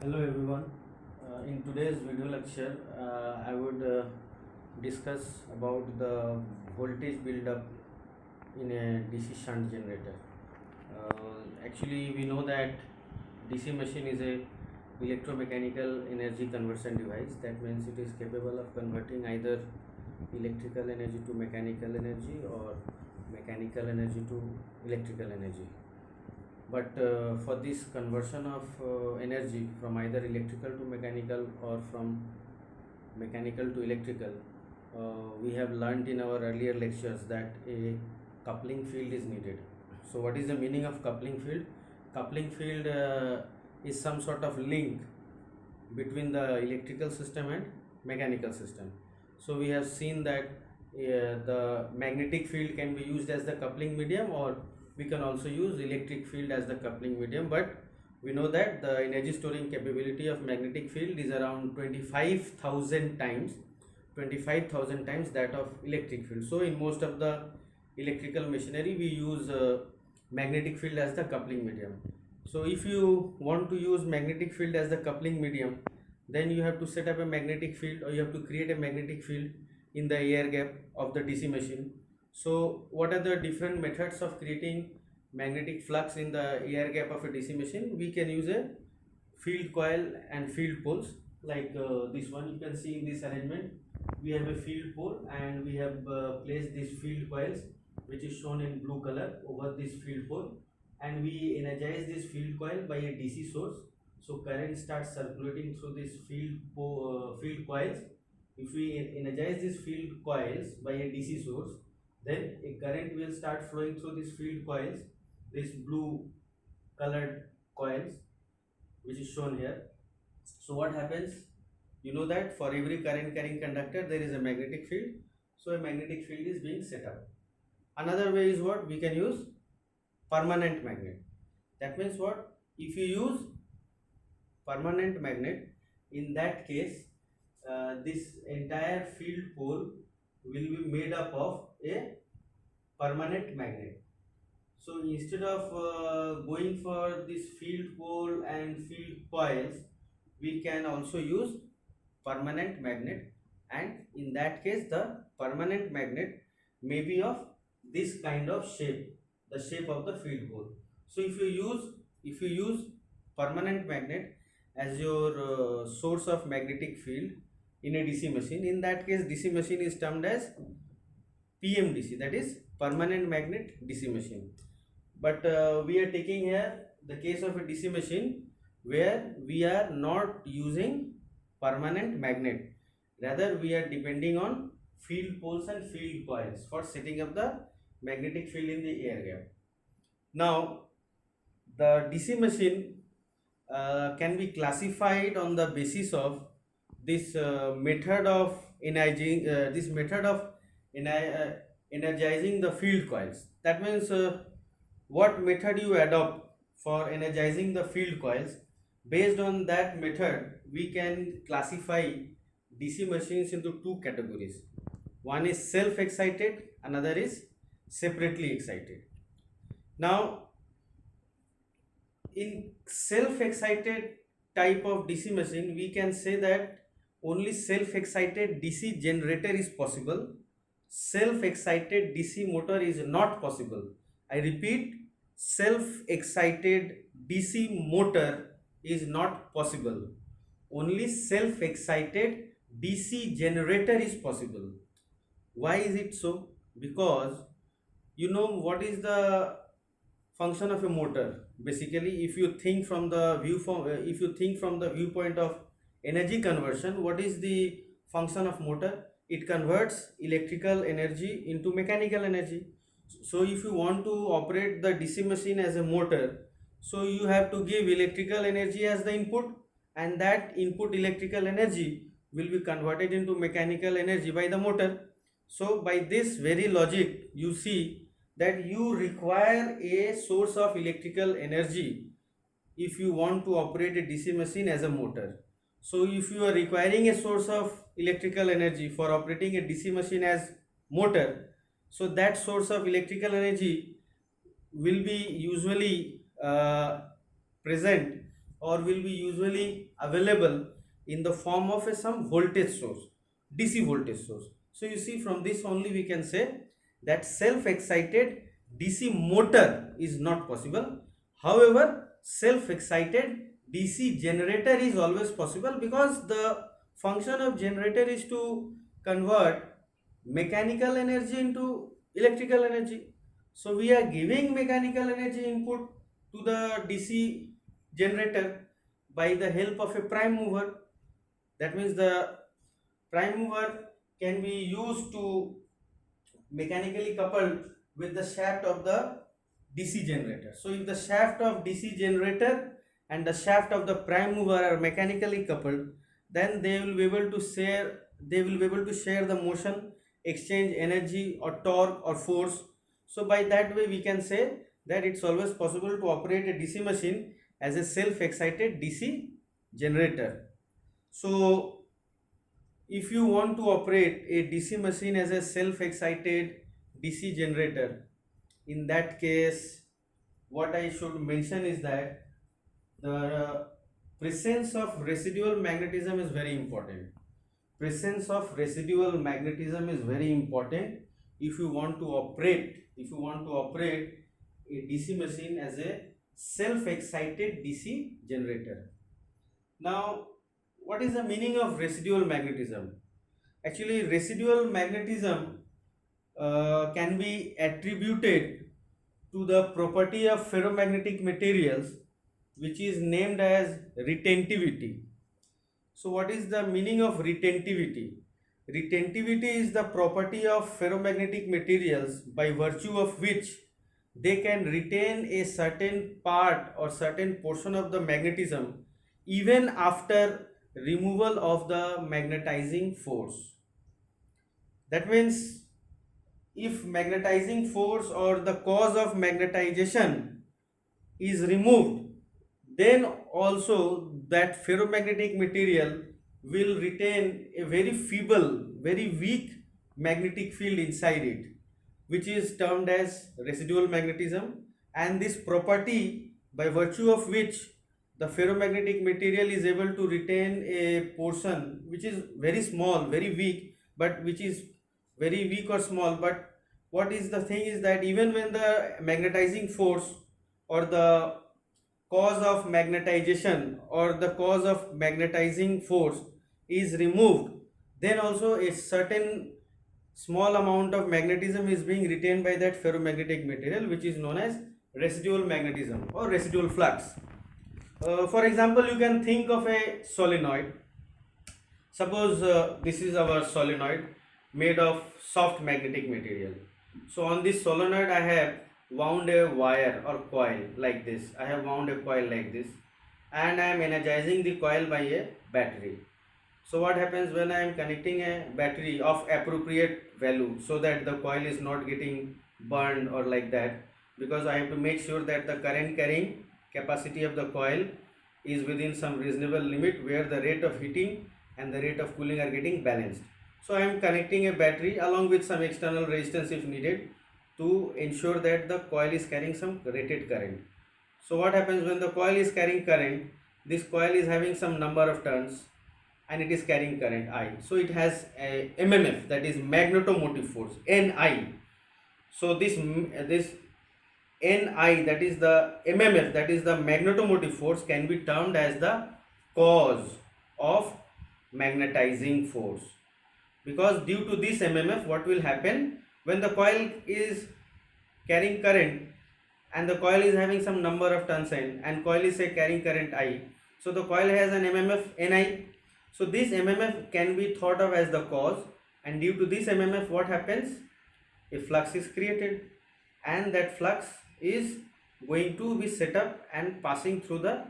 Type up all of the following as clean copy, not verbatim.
Hello everyone. In today's video lecture, I would discuss about the voltage build-up in a DC shunt generator. Actually, we know that DC machine is a electromechanical energy conversion device. That means it is capable of converting either electrical energy to mechanical energy or mechanical energy to electrical energy. But for this conversion of energy from either electrical to mechanical or from mechanical to electrical, we have learned in our earlier lectures that a coupling field is needed. So what is the meaning of coupling field? Coupling field is some sort of link between the electrical system and mechanical system. So we have seen that the magnetic field can be used as the coupling medium, or we can also use electric field as the coupling medium. But we know that the energy storing capability of magnetic field is around 25,000 times that of electric field. So in most of the electrical machinery we use magnetic field as the coupling medium. So if you want to use magnetic field as the coupling medium, then you have to set up a magnetic field, or you have to create a magnetic field in the air gap of the DC machine. So what are the different methods of creating magnetic flux in the air gap of a DC machine? We can use a field coil and field poles, like this one. You can see in this arrangement we have a field pole, and we have placed these field coils, which is shown in blue color, over this field pole, and we energize this field coil by a DC source. So current starts circulating through this field coils. If we energize these field coils by a DC source, then a current will start flowing through these field coils, these blue colored coils, which is shown here. So what happens? You know that for every current carrying conductor there is a magnetic field. So a magnetic field is being set up. Another way is what? We can use permanent magnet. That means what? If you use permanent magnet, in that case this entire field pole will be made up of a permanent magnet. So instead of going for this field pole and field coils, we can also use permanent magnet, and in that case the permanent magnet may be of this kind of shape, the shape of the field pole. So if you use permanent magnet as your source of magnetic field in a DC machine, in that case DC machine is termed as PMDC, that is permanent magnet DC machine. But we are taking here the case of a DC machine where we are not using permanent magnet, rather we are depending on field poles and field coils for setting up the magnetic field in the air gap. Now the DC machine can be classified on the basis of this method of energizing energizing the field coils. That means what method you adopt for energizing the field coils, based on that method we can classify DC machines into two categories. One is self excited, another is separately excited. Now in self excited type of DC machine, we can say that only self excited DC generator is possible. Self excited DC motor is not possible. I repeat, self excited DC motor is not possible. Only self excited DC generator is possible. Why is it so? Because you know what is the function of a motor. Basically, if you think from the viewpoint of energy conversion, what is the function of motor? It converts electrical energy into mechanical energy. So if you want to operate the DC machine as a motor, so you have to give electrical energy as the input, and that input electrical energy will be converted into mechanical energy by the motor. So by this very logic, you see that you require a source of electrical energy if you want to operate a DC machine as a motor. So if you are requiring a source of electrical energy for operating a DC machine as motor, so that source of electrical energy will be usually present, or will be usually available in the form of some voltage source, DC voltage source. So you see, from this only we can say that self-excited DC motor is not possible. However, self-excited DC generator is always possible, because the function of generator is to convert mechanical energy into electrical energy. So we are giving mechanical energy input to the DC generator by the help of a prime mover. That means the prime mover can be used to mechanically coupled with the shaft of the DC generator. So if the shaft of DC generator and the shaft of the prime mover are mechanically coupled, then they will be able to share the motion, exchange energy or torque or force. So by that way we can say that it's always possible to operate a DC machine as a self-excited DC generator. So if you want to operate a DC machine as a self-excited DC generator, in that case what I should mention is that the presence of residual magnetism is very important. Presence of residual magnetism is very important if you want to operate a DC machine as a self-excited DC generator. Now, what is the meaning of residual magnetism? Actually, residual magnetism can be attributed to the property of ferromagnetic materials, which is named as retentivity. So what is the meaning of retentivity? Retentivity is the property of ferromagnetic materials by virtue of which they can retain a certain part or certain portion of the magnetism even after removal of the magnetizing force. That means if magnetizing force or the cause of magnetization is removed, then also that ferromagnetic material will retain a very feeble, very weak magnetic field inside it, which is termed as residual magnetism. And this property, by virtue of which the ferromagnetic material is able to retain a portion which is very small, very weak, but which is very weak or small, but what is the thing is that even when the magnetizing force or the cause of magnetization or the cause of magnetizing force is removed, then also a certain small amount of magnetism is being retained by that ferromagnetic material, which is known as residual magnetism or residual flux. For example, you can think of a solenoid. Suppose this is our solenoid made of soft magnetic material. So on this solenoid I have wound a wire or coil like this. I have wound a coil like this, and I am energizing the coil by a battery. So what happens when I am connecting a battery of appropriate value, so that the coil is not getting burned or like that, because I have to make sure that the current carrying capacity of the coil is within some reasonable limit where the rate of heating and the rate of cooling are getting balanced. So I am connecting a battery along with some external resistance if needed to ensure that the coil is carrying some rated current. So what happens when the coil is carrying current? This coil is having some number of turns and it is carrying current I. So it has a MMF, that is magnetomotive force, Ni. So this Ni, that is the MMF, that is the magnetomotive force, can be termed as the cause of magnetizing force. Because due to this MMF, what will happen when the coil is carrying current and the coil is having some number of turns n and coil is say carrying current I. So the coil has an MMF Ni. So this MMF can be thought of as the cause, and due to this MMF what happens? A flux is created, and that flux is going to be set up and passing through the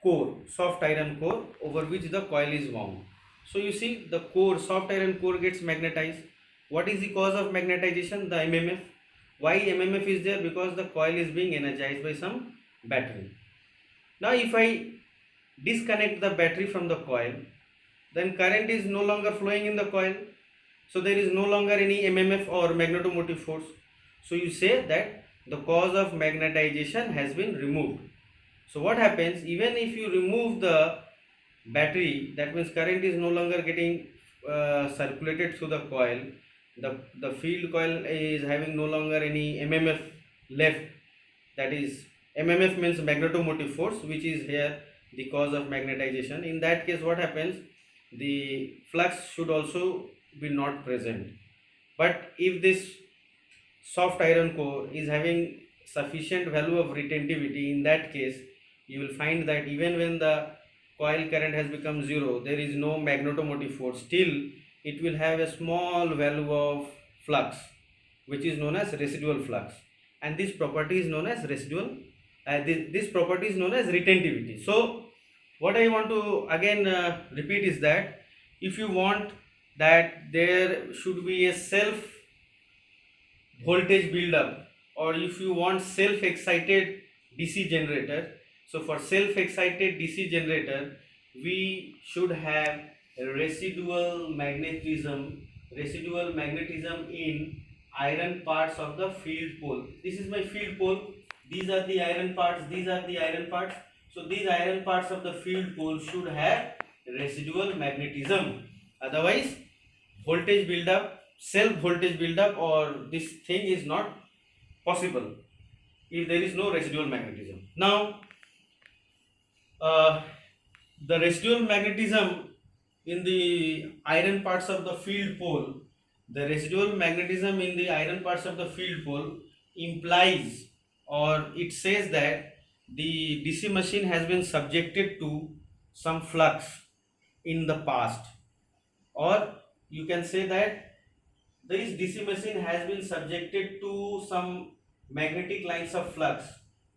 core, soft iron core, over which the coil is wound. So you see, the core, soft iron core, gets magnetized. What is the cause of magnetization? The MMF. Why MMF is there? Because the coil is being energized by some battery. Now if I disconnect the battery from the coil, then current is no longer flowing in the coil. So there is no longer any MMF or magnetomotive force. So you say that the cause of magnetization has been removed. So what happens, even if you remove the battery, that means current is no longer getting circulated through the coil. The field coil is having no longer any mmf left. That is, mmf means magnetomotive force, which is here the cause of magnetization. In that case, what happens, the flux should also be not present. But if this soft iron core is having sufficient value of retentivity, in that case you will find that even when the coil current has become zero, there is no magnetomotive force, still it will have a small value of flux, which is known as residual flux, and this property is known as residual this property is known as retentivity. So what I want to again repeat is that if you want that there should be a self voltage build up, or if you want self excited DC generator, so for self excited DC generator we should have residual magnetism in iron parts of the field pole. This is my field pole, these are the iron parts, these are the iron parts. So these iron parts of the field pole should have residual magnetism, otherwise voltage build up, self voltage build up, or this thing is not possible if there is no residual magnetism. Now the residual magnetism in the iron parts of the field pole, the residual magnetism in the iron parts of the field pole implies, or it says that the DC machine has been subjected to some flux in the past, or you can say that this DC machine has been subjected to some magnetic lines of flux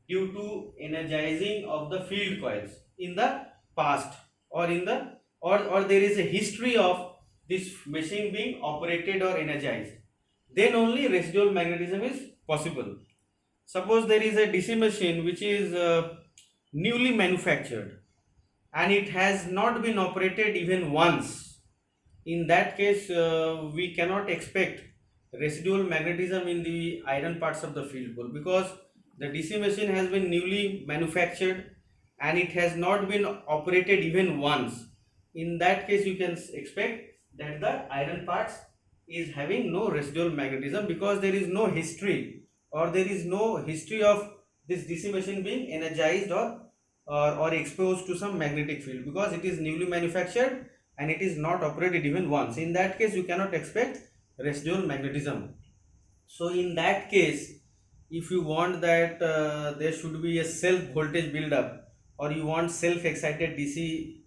due to energizing of the field coils in the past, or in the or there is a history of this machine being operated or energized, then only residual magnetism is possible. Suppose there is a DC machine which is newly manufactured and it has not been operated even once. In that case we cannot expect residual magnetism in the iron parts of the field pole, because the DC machine has been newly manufactured and it has not been operated even once. In that case you can expect that the iron parts is having no residual magnetism, because there is no history, or there is no history of this DC machine being energized or exposed to some magnetic field, because it is newly manufactured and it is not operated even once. In that case you cannot expect residual magnetism. So in that case, if you want that there should be a self voltage build up, or you want self excited DC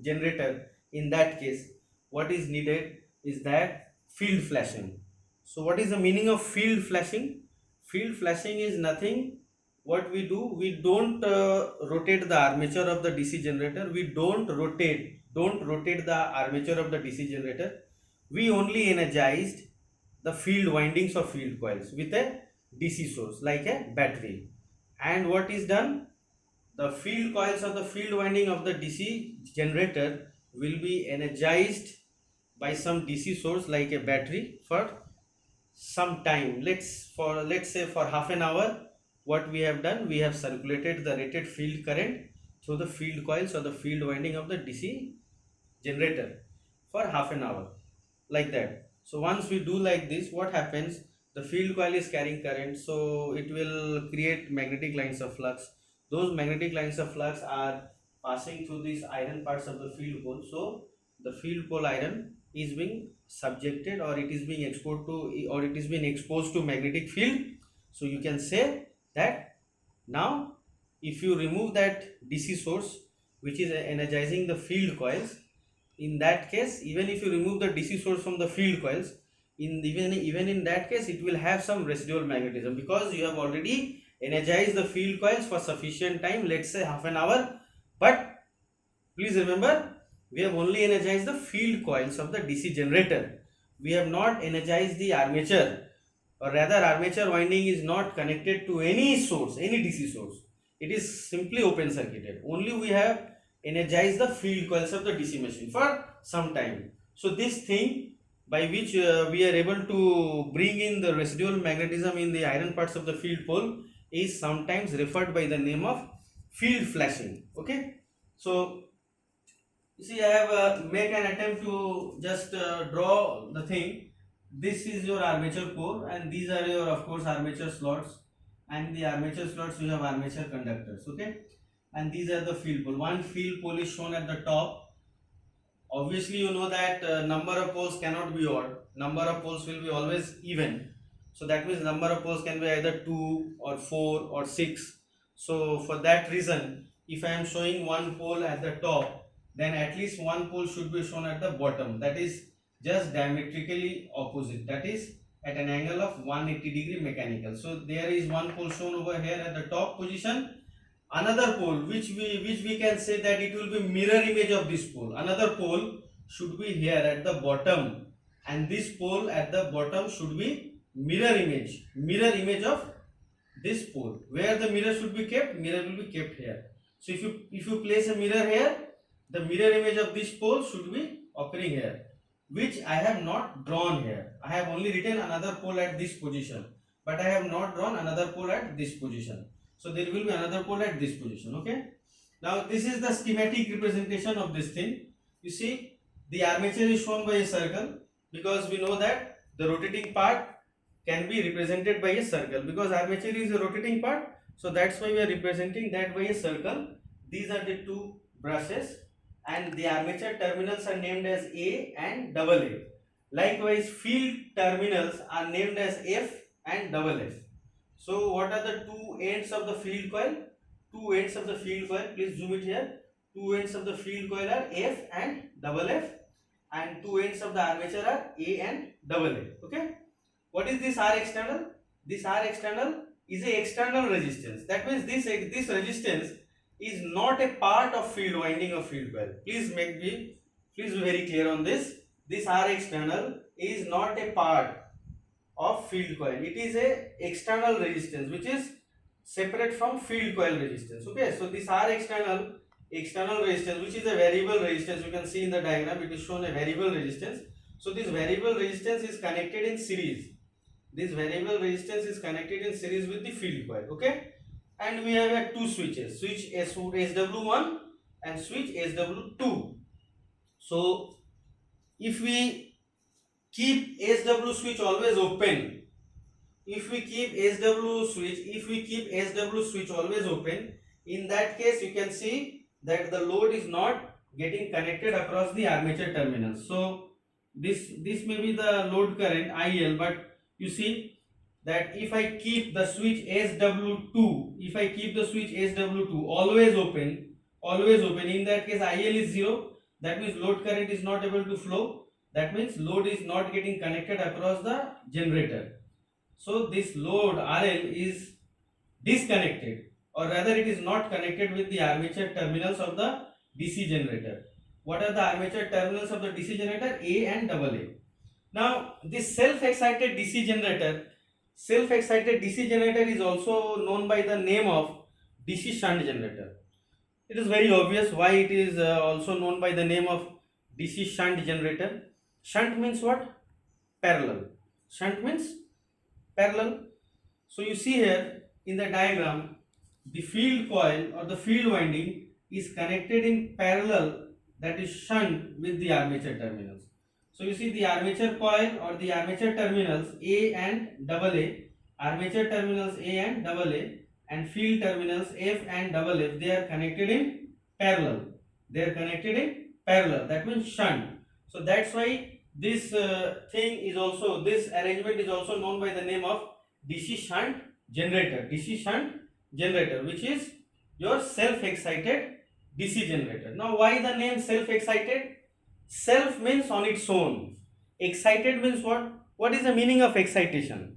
generator, in that case what is needed is that field flashing. So what is the meaning of field flashing? Field flashing is nothing. What we do, we don't rotate the armature of the DC generator, we don't rotate the armature of the DC generator, we only energized the field windings of field coils with a DC source like a battery. And what is done, the field coils of the field winding of the DC generator will be energized by some DC source like a battery for some time. Let's say for half an hour, what we have done, we have circulated the rated field current through the field coils or the field winding of the DC generator for half an hour, like that. So once we do like this, what happens, the field coil is carrying current, so it will create magnetic lines of flux. Those magnetic lines of flux are passing through these iron parts of the field pole. So the field pole iron is being subjected, or it is being exposed to, or it is being exposed to magnetic field. So you can say that now if you remove that DC source which is energizing the field coils, in that case, even if you remove the DC source from the field coils, even in that case it will have some residual magnetism, because you have already energized the field coils for sufficient time, let's say half an hour. But please remember, we have only energized the field coils of the DC generator, we have not energized the armature, or rather armature winding is not connected to any source, any DC source, it is simply open circuited. Only we have energized the field coils of the DC machine for some time. So this thing by which we are able to bring in the residual magnetism in the iron parts of the field pole is sometimes referred by the name of field flashing. Okay, so you see I have make an attempt to just draw the thing. This is your armature core, and these are your, of course, armature slots, and the armature slots you have armature conductors. Okay, and these are the field pole. One field pole is shown at the top. Obviously you know that number of poles cannot be odd, number of poles will be always even. So that means number of poles can be either 2 or 4 or 6. So for that reason, if I am showing one pole at the top, then at least one pole should be shown at the bottom, that is just diametrically opposite, that is at an angle of 180-degree mechanical. So there is one pole shown over here at the top position, another pole which we can say that it will be mirror image of this pole, another pole should be here at the bottom, and this pole at the bottom should be mirror image of this pole. Where the mirror should be kept, mirror will be kept here. So if you place a mirror here, the mirror image of this pole should be occurring here, which I have not drawn here. I have only written another pole at this position, but I have not drawn another pole at this position. So there will be another pole at this position. Okay, now this is the schematic representation of this thing. You see the armature is shown by a circle, because we know that the rotating part can be represented by a circle, because armature is a rotating part. So that's why we are representing that by a circle. These are the two brushes, and the armature terminals are named as A and double A. Likewise, field terminals are named as F and double F. So what are the two ends of the field coil? Two ends of the field coil, please zoom it here. Two ends of the field coil are F and double F, and two ends of the armature are A and double A. Okay. What is this R external? This R external is a external resistance. That means this resistance is not a part of field winding or field coil. Please be very clear on this. This R external is not a part of field coil. It is a external resistance which is separate from field coil resistance. Okay, so this R external resistance, which is a variable resistance, you can see in the diagram it is shown a variable resistance. So this variable resistance is connected in series. This variable resistance is connected in series with the field coil. Okay, and we have two switches, switch SW1 and switch SW2. So if we keep SW switch always open, if we keep SW switch always open, in that case you can see that the load is not getting connected across the armature terminals. So this may be the load current IL, but you see that if I keep the switch SW2 always open, in that case IL is 0, that means load current is not able to flow, that means load is not getting connected across the generator. So this load RL is disconnected, or rather it is not connected with the armature terminals of the DC generator. What are the armature terminals of the DC generator? A and double A. Now this self-excited DC generator is also known by the name of DC shunt generator. It is very obvious why it is also known by the name of DC shunt generator. Shunt means what? Parallel. Shunt means parallel. So you see here in the diagram, the field coil or the field winding is connected in parallel, that is shunt, with the armature terminals. So you see the armature coil or the armature terminals A and double A, armature terminals A and double A, and field terminals F and double F, they are connected in parallel. That means shunt. So that's why this this arrangement is also known by the name of DC shunt generator, which is your self-excited DC generator. Now why the name self-excited? Self means on its own. Excited means what? What is the meaning of excitation?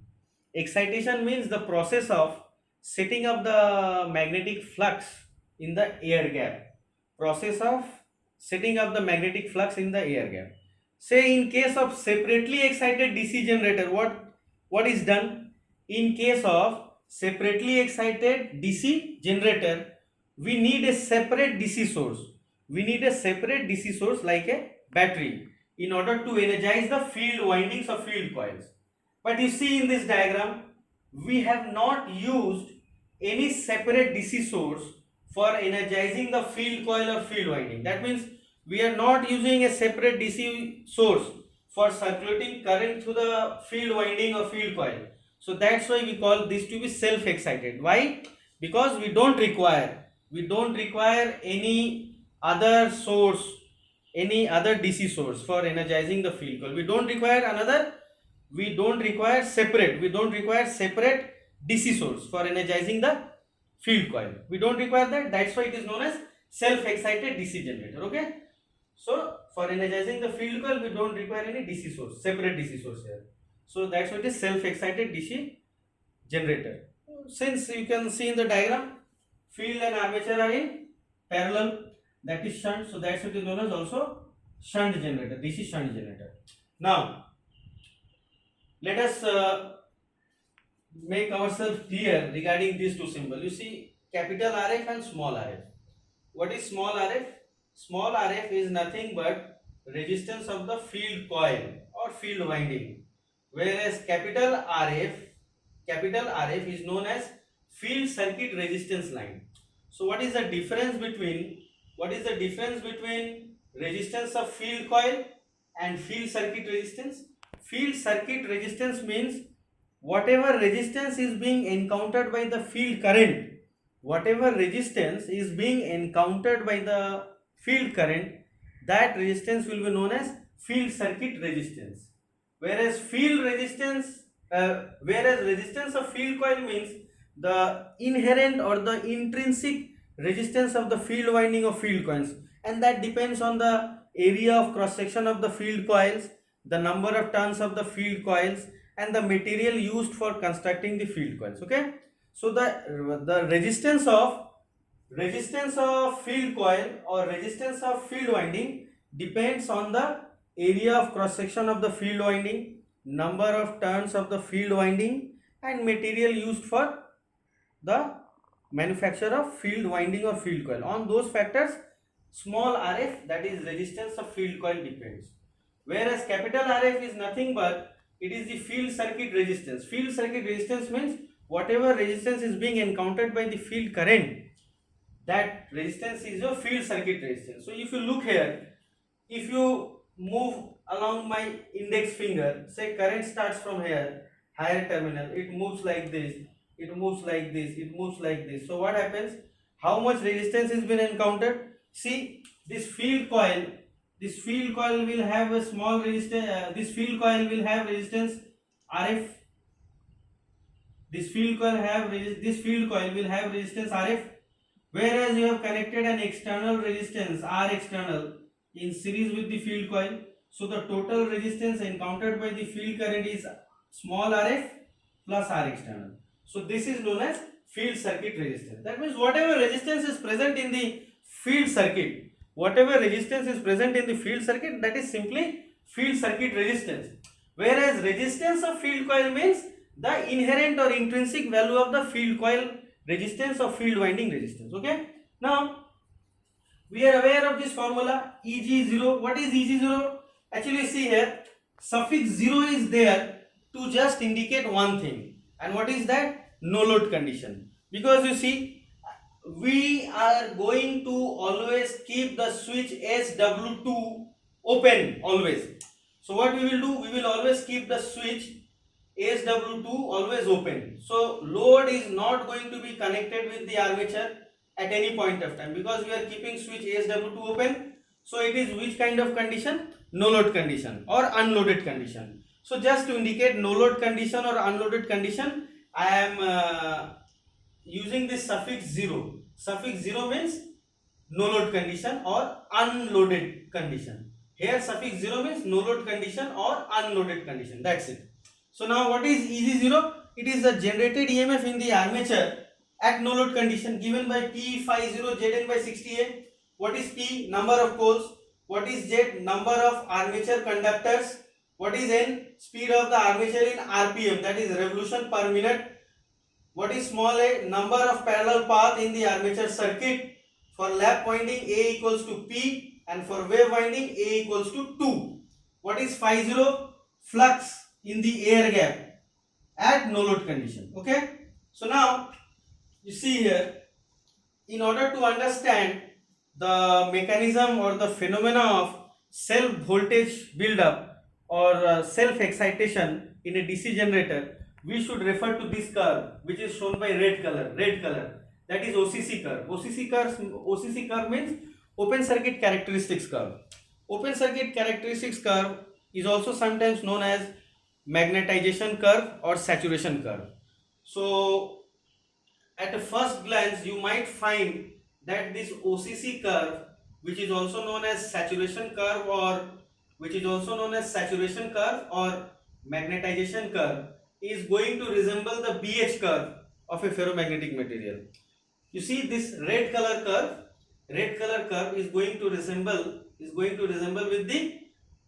Excitation means the process of setting up the magnetic flux in the air gap. Say in case of separately excited DC generator, what is done? In case of separately excited DC generator, we need a separate DC source. Like a battery in order to energize the field windings of field coils. But you see in this diagram, we have not used any separate DC source for energizing the field coil or field winding. That means we are not using a separate DC source for circulating current through the field winding or field coil. So that's why we call this to be self-excited. Why? Because we don't require any other source, any other DC source for energizing the field coil. We don't require separate DC source for energizing the field coil. We don't require that. That's why it is known as self-excited DC generator. Okay. So for energizing the field coil, we don't require any DC source, separate DC source here. So that's why it is self-excited DC generator. Since you can see in the diagram, field and armature are in parallel, that is shunt. So that's why it is known as also shunt generator, DC shunt generator. Now let us make ourselves clear regarding these two symbols. You see capital RF and small RF. What is small RF? Small RF is nothing but resistance of the field coil or field winding, whereas capital RF is known as field circuit resistance line. So what is the difference between resistance of field coil and field circuit resistance? Field circuit resistance means whatever resistance is being encountered by the field current, that resistance will be known as field circuit resistance. Whereas resistance of field coil means the inherent or the intrinsic resistance of the field winding of field coils, and that depends on the area of cross section of the field coils, the number of turns of the field coils, and the material used for constructing the field coils. Okay, so the resistance of field coil or resistance of field winding depends on the area of cross section of the field winding, number of turns of the field winding, and material used for the manufacture of field winding or field coil. On those factors, small RF, that is resistance of field coil, depends. Whereas capital RF is nothing but it is the field circuit resistance. Field circuit resistance means whatever resistance is being encountered by the field current, that resistance is your field circuit resistance. So if you look here, if you move along my index finger, say current starts from here, higher terminal, it moves like this, it moves like this, it moves like this. So what happens? How much resistance has been encountered? See, this field coil will have a small resistance. This field coil will have resistance RF. This field coil will have resistance RF. Whereas you have connected an external resistance R external in series with the field coil. So the total resistance encountered by the field current is small RF plus R external. So this is known as field circuit resistance. That means whatever resistance is present in the field circuit, that is simply field circuit resistance. Whereas resistance of field coil means the inherent or intrinsic value of the field coil resistance or field winding resistance. Okay. Now we are aware of this formula Eg0. What is Eg0? Actually, see here, suffix 0 is there to just indicate one thing. And what is that? No load condition. Because you see, we are going to always keep the switch SW2 open always. So what we will do? We will always keep the switch SW2 always open. So load is not going to be connected with the armature at any point of time, because we are keeping switch SW2 open. So it is which kind of condition? No load condition or unloaded condition. So just to indicate no load condition or unloaded condition, I am using this suffix 0. Suffix 0 means no load condition or unloaded condition. Here suffix 0 means no load condition or unloaded condition. That's it. So now what is Eg0? It is the generated EMF in the armature at no load condition, given by P50 Zn by 60A. What is P? Number of poles. What is Z? Number of armature conductors. What is N? Speed of the armature in RPM, that is revolution per minute. What is small a? Number of parallel path in the armature circuit. For lap winding, A equals to P, and for wave winding, A equals to 2. What is 50? Flux in the air gap at no load condition. Okay. So now you see here, in order to understand the mechanism or the phenomena of self voltage buildup or self excitation in a DC generator, we should refer to this curve which is shown by red color, that is OCC curve. OCC curve means open circuit characteristics curve. Open circuit characteristics curve is also sometimes known as magnetization curve or saturation curve. So at a first glance you might find that this OCC curve, which is also known as saturation curve or magnetization curve, is going to resemble the BH curve of a ferromagnetic material. You see this red color curve is going to resemble with the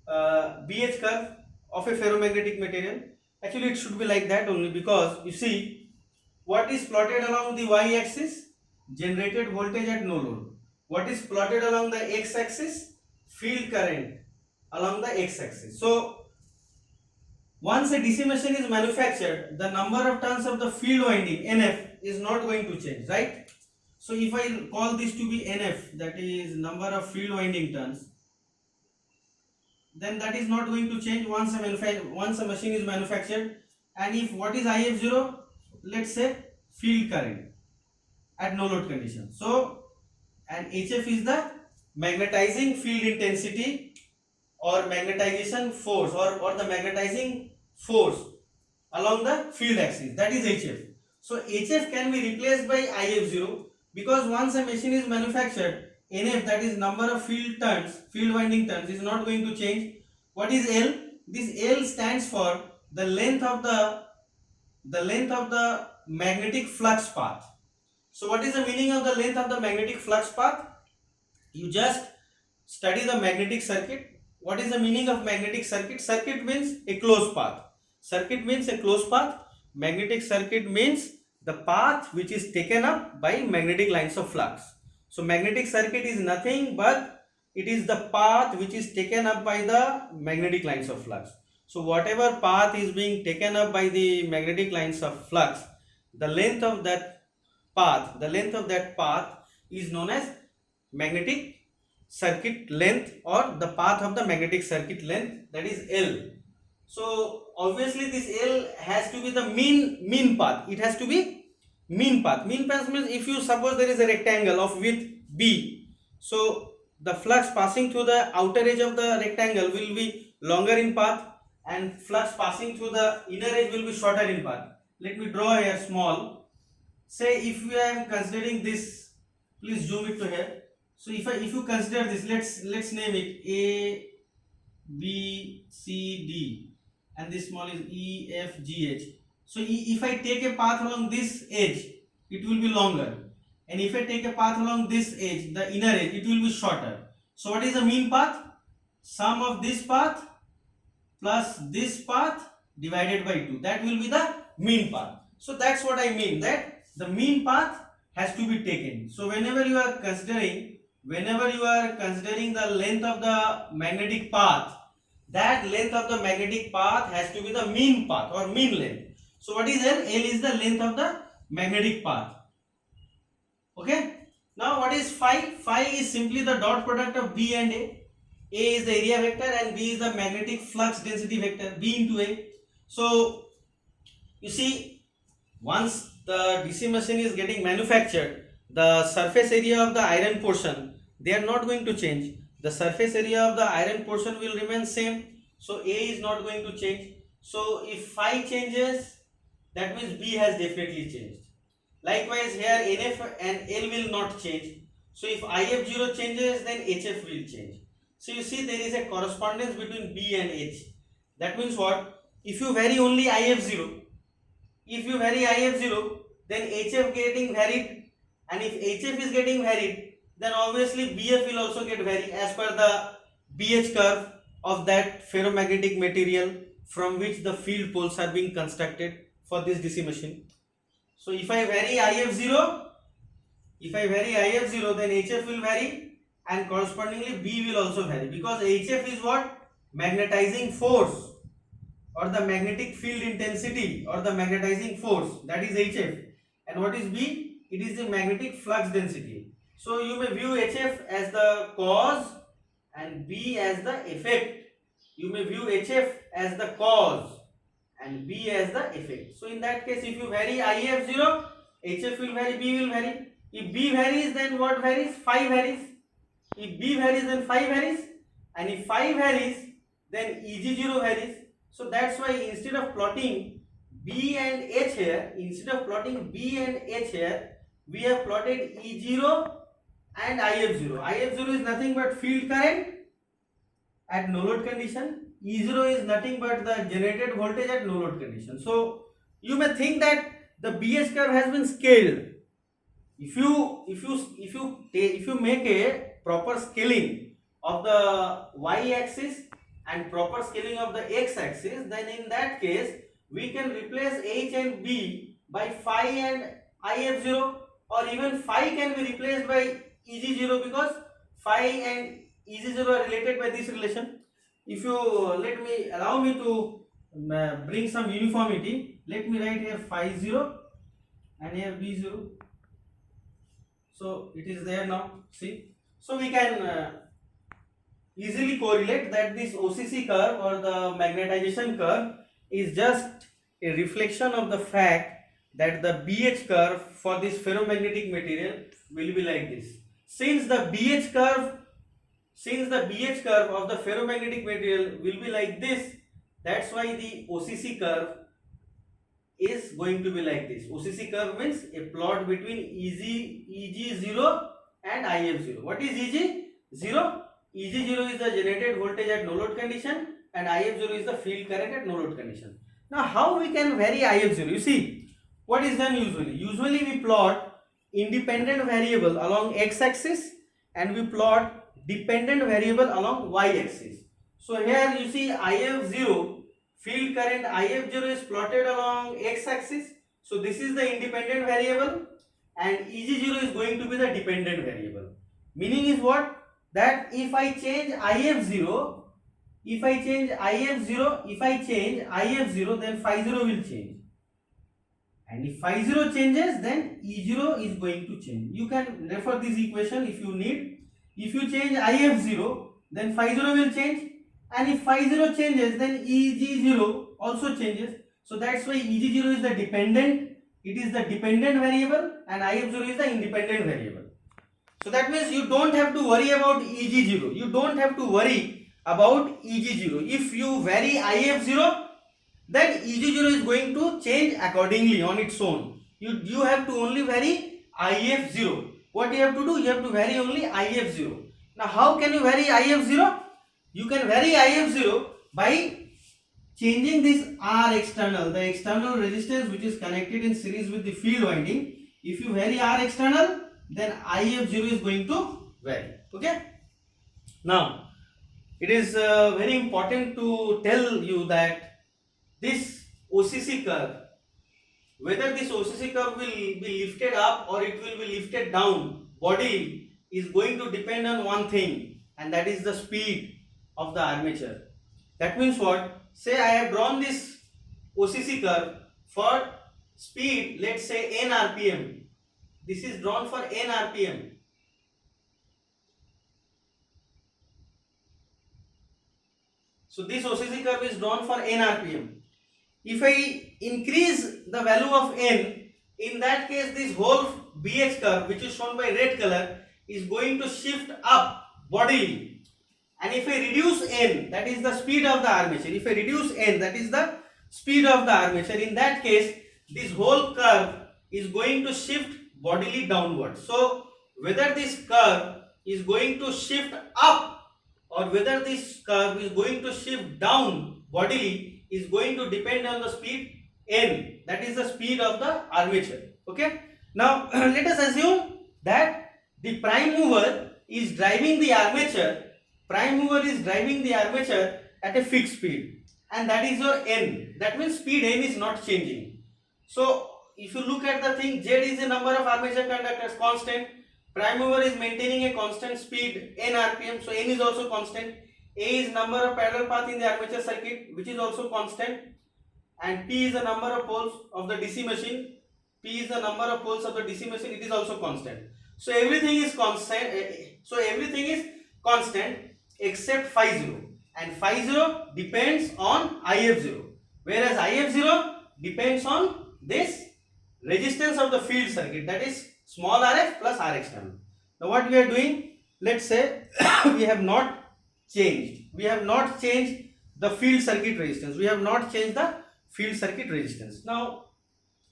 BH curve of a ferromagnetic material. Actually it should be like that only, because you see what is plotted along the y-axis, generated voltage at no load. What is plotted along the x-axis, field current along the x-axis. So once a DC machine is manufactured, the number of turns of the field winding NF is not going to change, right? So if I call this to be NF, that is number of field winding turns, then that is not going to change once a machine is manufactured. And if what is IF0, let's say field current at no load condition. So and HF is the magnetizing field intensity or magnetization force or the magnetizing force along the field axis, that is HF. So HF can be replaced by IF0, because once a machine is manufactured, NF, that is number of field winding turns, is not going to change. What is L? This L stands for the length of the magnetic flux path. So what is the meaning of the length of the magnetic flux path? You just study the magnetic circuit. What is the meaning of magnetic circuit? Circuit means a closed path. Magnetic circuit means the path which is taken up by magnetic lines of flux. So magnetic circuit is nothing but it is the path which is taken up by the magnetic lines of flux. So whatever path is being taken up by the magnetic lines of flux, the length of that path is known as magnetic circuit length, or the path of the magnetic circuit length, that is L. So obviously this L has to be the mean path. It has to be mean path. Mean path means if you suppose there is a rectangle of width B, so the flux passing through the outer edge of the rectangle will be longer in path, and flux passing through the inner edge will be shorter in path. Let me draw here small. Say if we are considering this, please zoom it to here. So if you consider this, let's name it A, B, C, D, and this small is E, F, G, H. So if I take a path along this edge, it will be longer, and if I take a path along this edge, the inner edge, it will be shorter. So what is the mean path? Sum of this path plus this path divided by 2. That will be the mean path. So that's what I mean, that the mean path has to be taken. So whenever you are considering the length of the magnetic path, that length of the magnetic path has to be the mean path or mean length. So what is L? L is the length of the magnetic path. Okay. Now what is phi? Phi is simply the dot product of B and A. A is the area vector and B is the magnetic flux density vector, B into A. So you see, once the DC machine is getting manufactured, the surface area of the iron portion, they are not going to change. The surface area of the iron portion will remain same. So A is not going to change. So if phi changes, that means B has definitely changed. Likewise here NF and L will not change. So if IF0 changes, then HF will change. So you see there is a correspondence between B and H. That means what? If you vary only IF0, then HF getting varied, and if HF is getting varied, then obviously BF will also get varied as per the BH curve of that ferromagnetic material from which the field poles are being constructed for this DC machine. So if I vary IF0, then HF will vary, and correspondingly B will also vary, because HF is what? Magnetizing force or the magnetic field intensity or the magnetizing force, that is HF. And what is B? it is the magnetic flux density. So you may view HF as the cause and B as the effect. You may view HF as the cause and B as the effect. So in that case, if you vary IF0, HF will vary, B will vary. If B varies, then what varies? Phi varies. If B varies, then phi varies. And if phi varies, then EG0 varies. So that's why instead of plotting B and H here, we have plotted E0 and IF0. IF0 is nothing but field current at no load condition. E0 is nothing but the generated voltage at no load condition. So you may think that the BH curve has been scaled. If you make a proper scaling of the y-axis and proper scaling of the x-axis, then in that case we can replace H and B by phi and IF0, or even phi can be replaced by EG0 because phi and EG0 are related by this relation. If you allow me to bring some uniformity, let me write here phi 0 and here B0. So it is there now, see. So we can easily correlate that this OCC curve or the magnetization curve is just a reflection of the fact that the BH curve for this ferromagnetic material will be like this. Since the BH curve of the ferromagnetic material will be like this, that's why the OCC curve is going to be like this. OCC curve means a plot between EG0 and IF0. What is EG0? EG0 is the generated voltage at no load condition and IF0 is the field current at no load condition. Now how we can vary IF0? You see, what is done usually? Usually we plot independent variable along x-axis and we plot dependent variable along y-axis. So here you see IF0, field current IF0 is plotted along x-axis. So this is the independent variable and EG0 is going to be the dependent variable. Meaning is what? That if I change IF0, then phi 0 will change. And if phi 0 changes, then E0 is going to change. You can refer this equation if you need. If you change IF0, then phi 0 will change. And if phi 0 changes, then EG0 also changes. So that's why EG0 is the dependent. It is the dependent variable and IF0 is the independent variable. So that means you don't have to worry about EG0. You don't have to worry about EG0. If you vary IF0, then EG0 is going to change accordingly on its own. You have to only vary IF0. What you have to do? You have to vary only IF0. Now how can you vary IF0? You can vary IF0 by changing this R external, the external resistance which is connected in series with the field winding. If you vary R external, then IF0 is going to vary. Okay. Now it is very important to tell you that this OCC curve, whether this OCC curve will be lifted up or it will be lifted down bodily, is going to depend on one thing, and that is the speed of the armature. That means what? Say I have drawn this OCC curve for speed, let's say n RPM. This is drawn for n RPM. So this OCC curve is drawn for n RPM. If I increase the value of n, in that case this whole BH curve, which is shown by red color, is going to shift up bodily. And if I reduce n, that is the speed of the armature. If I reduce n, that is the speed of the armature. In that case, this whole curve is going to shift bodily downward. So whether this curve is going to shift up or whether this curve is going to shift down bodily is going to depend on the speed n, that is the speed of the armature. Okay. Now let us assume that the prime mover is driving the armature. Prime mover is driving the armature at a fixed speed, and that is your n. That means speed n is not changing. So if you look at the thing, Z is the number of armature conductors, constant. Prime mover is maintaining a constant speed n RPM, so n is also constant. A is number of parallel path in the armature circuit, which is also constant, and P is the number of poles of the DC machine. P P is the number of poles of the DC machine, it is also constant. So everything is constant. So everything is constant except phi 0, and phi 0 depends on IF 0, whereas IF 0 depends on this resistance of the field circuit, that is small rf plus r external. Now what we are doing, let's say we have not changed the field circuit resistance, Now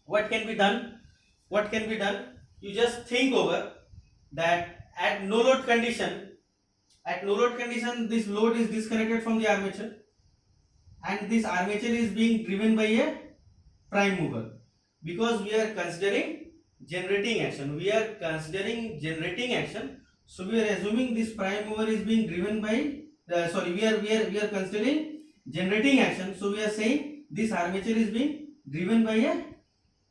what can be done? You just think over that at no load condition, this load is disconnected from the armature, and this armature is being driven by a prime mover, because we are considering generating action. So we are assuming this prime mover is being driven by we are considering generating action. So we are saying this armature is being driven by a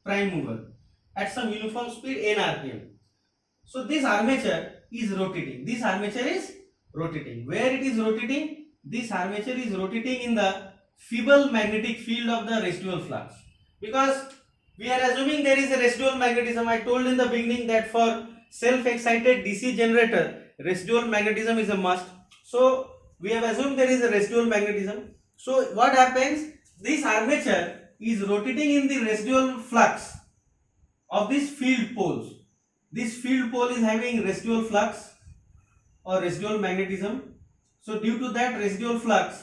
prime mover at some uniform speed n rpm. So this armature is rotating. Where it is rotating? This armature is rotating in the feeble magnetic field of the residual flux, because we are assuming there is a residual magnetism. I told in the beginning that for self-excited DC generator, residual magnetism is a must. So we have assumed there is a residual magnetism. So what happens? This armature is rotating in the residual flux of these field poles. This field pole is having residual flux or residual magnetism. So due to that residual flux,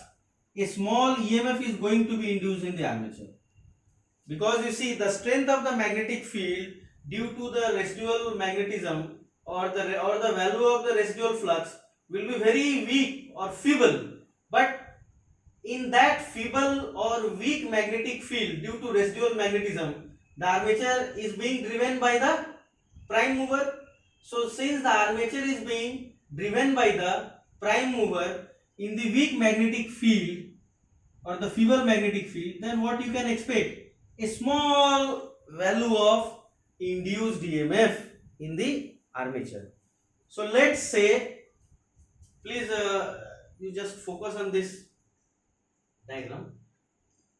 a small EMF is going to be induced in the armature, because you see the strength of the magnetic field due to the residual magnetism or the value of the residual flux will be very weak or feeble. But in that feeble or weak magnetic field due to residual magnetism, the armature is being driven by the prime mover. So since the armature is being driven by the prime mover in the weak magnetic field or the feeble magnetic field, then what you can expect? A small value of induced EMF in the armature. So let's say, please you just focus on this diagram.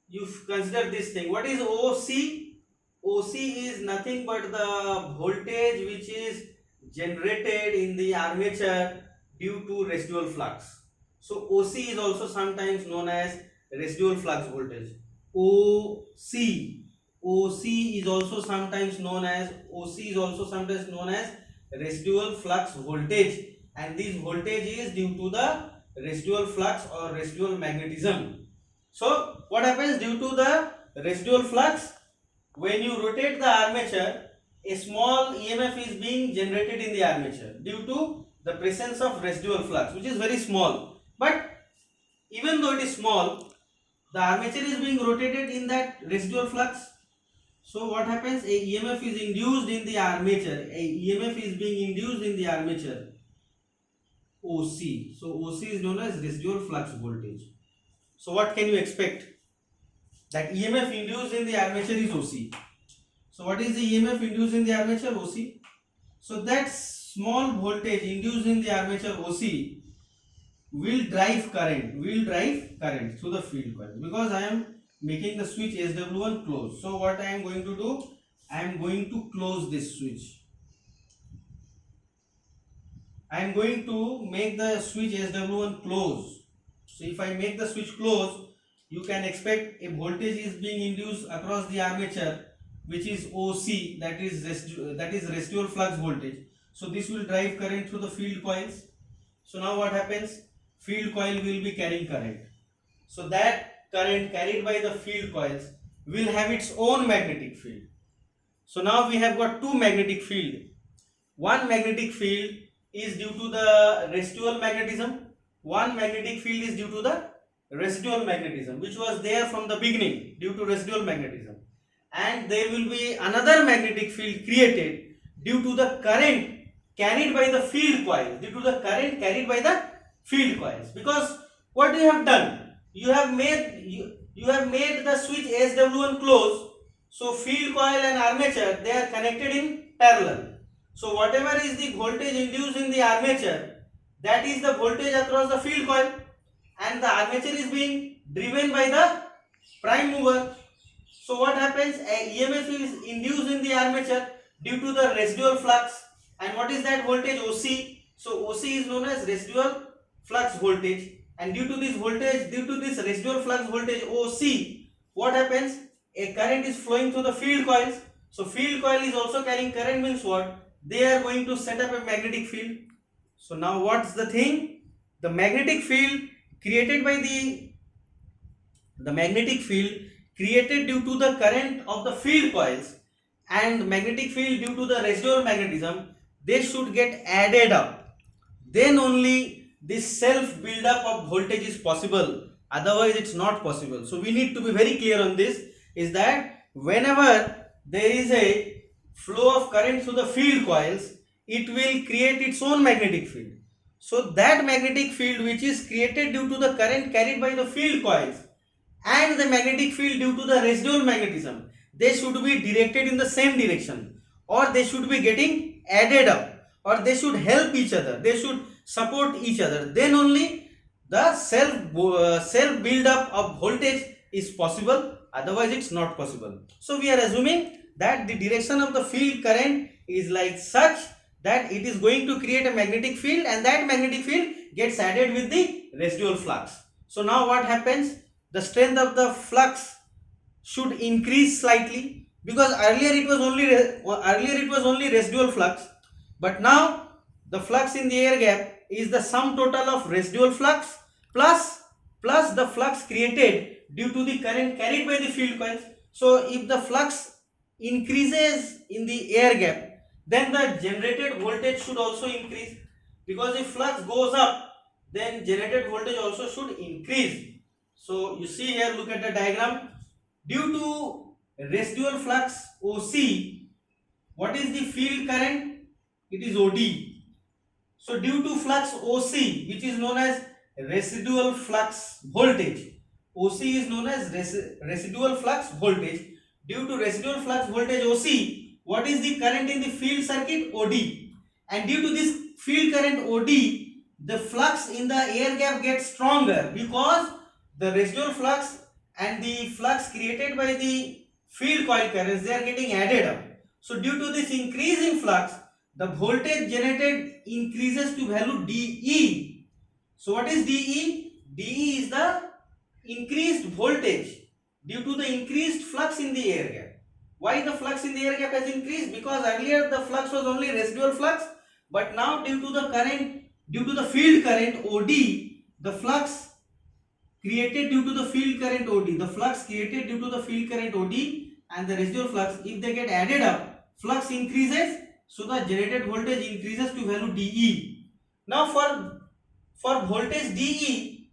You consider this thing. What is OC? OC is nothing but the voltage which is generated in the armature due to residual flux. So OC is also sometimes known as residual flux voltage. OC is also sometimes known as residual flux voltage, and this voltage is due to the residual flux or residual magnetism. So what happens due to the residual flux? When you rotate the armature, a small EMF is being generated in the armature due to the presence of residual flux, which is very small. But even though it is small, the armature is being rotated in that residual flux. So what happens? A EMF is induced in the armature. OC. So OC is known as residual flux voltage. So what can you expect? That EMF induced in the armature is OC. So what is the EMF induced in the armature? OC. So that small voltage induced in the armature OC will drive current through the field coil, because I am making the switch SW1 closed. So what I am going to do? I am going to close this switch. I am going to make the switch SW1 close. So if I make the switch close, you can expect a voltage is being induced across the armature, which is OC, that is residual flux voltage. So this will drive current through the field coils. So now what happens? Field coil will be carrying current. So that current carried by the field coils will have its own magnetic field. So now we have got two magnetic field. One magnetic field is due to the residual magnetism. One magnetic field is due to the residual magnetism, which was there from the beginning due to residual magnetism. And there will be another magnetic field created due to the current carried by the field coils. Because what you have done, you have made the switch SW1 close. So field coil and armature, they are connected in parallel. So whatever is the voltage induced in the armature, that is the voltage across the field coil, and the armature is being driven by the prime mover. So what happens? EMF is induced in the armature due to the residual flux. And what is that voltage? OC. So OC is known as residual flux voltage. And due to this voltage, due to this residual flux voltage OC, what happens? A current is flowing through the field coils. So field coil is also carrying current, means what? They are going to set up a magnetic field. So now what's the thing? The magnetic field created by the magnetic field created due to the current of the field coils and magnetic field due to the residual magnetism, they should get added up. Then only this self build up of voltage is possible. Otherwise it's not possible. So we need to be very clear on this, is that whenever there is a flow of current through the field coils, it will create its own magnetic field. So that magnetic field which is created due to the current carried by the field coils and the magnetic field due to the residual magnetism, they should be directed in the same direction, or they should be getting added up, or they should help each other, they should support each other. Then only the self build up of voltage is possible, otherwise it's not possible. So we are assuming that the direction of the field current is like such that it is going to create a magnetic field, and that magnetic field gets added with the residual flux. So now what happens? The strength of the flux should increase slightly, because earlier it was only residual flux, but now the flux in the air gap is the sum total of residual flux plus the flux created due to the current carried by the field coils. So if the flux increases in the air gap, then the generated voltage should also increase, because if flux goes up, then generated voltage also should increase. So you see here, look at the diagram. Due to residual flux OC, what is the field current? It is OD. So due to flux OC, which is known as residual flux voltage, OC is known as residual flux voltage. Due to residual flux voltage OC, what is the current in the field circuit? OD. And due to this field current OD, the flux in the air gap gets stronger, because the residual flux and the flux created by the field coil currents, they are getting added up. So due to this increase in flux, the voltage generated increases to value dE. So what is dE? dE is the increased voltage due to the increased flux in the air gap. Why the flux in the air gap has increased? Because earlier the flux was only residual flux, but now due to the current, due to the field current OD, the flux created due to the field current OD, the flux created due to the field current OD and the residual flux, if they get added up, flux increases, so the generated voltage increases to value dE. Now for voltage dE,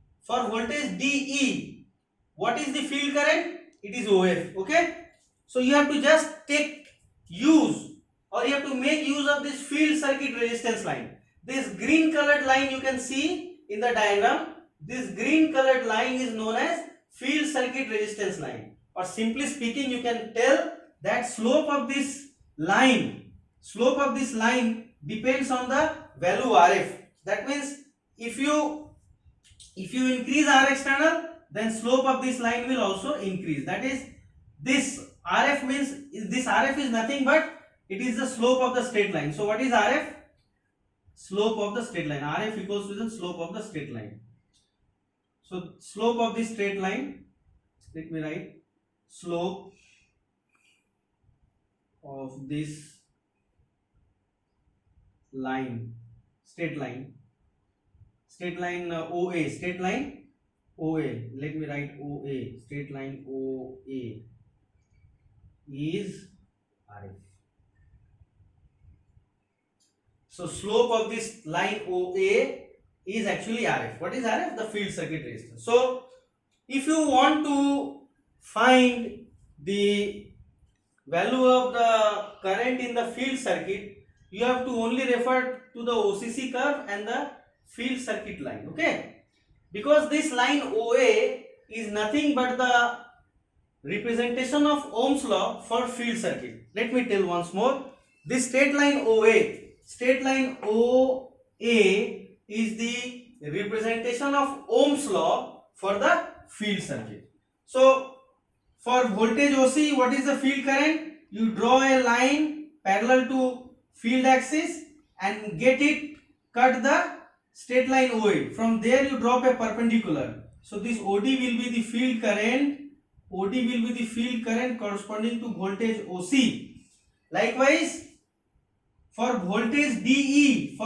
what is the field current? It is OF. Okay, so you have to just take use, or you have to make use of this field circuit resistance line. This green colored line you can see in the diagram. This green colored line is known as field circuit resistance line, or simply speaking, you can tell that slope of this line depends on the value RF. That means if you increase R external, then slope of this line will also increase. That is, this RF means, this RF is nothing but it is the slope of the straight line. So what is RF? Slope of the straight line. RF equals to the slope of the straight line. So slope of this straight line, let me write slope of this line, straight line OA, straight line OA, let me write OA, straight line OA is RF. So slope of this line OA is actually RF. What is RF? The field circuit resistance. So if you want to find the value of the current in the field circuit, you have to only refer to the OCC curve and the field circuit line. Okay, because this line OA is nothing but the representation of Ohm's law for field circuit. Let me tell once more. This straight line OA is the representation of Ohm's law for the field circuit. So For voltage OC, what is the field current? You draw a line parallel to field axis and get it, cut the straight line OA. From there you drop a perpendicular. So this OD will be the field current. OD will be the field current corresponding to voltage OC. Likewise, for voltage DE,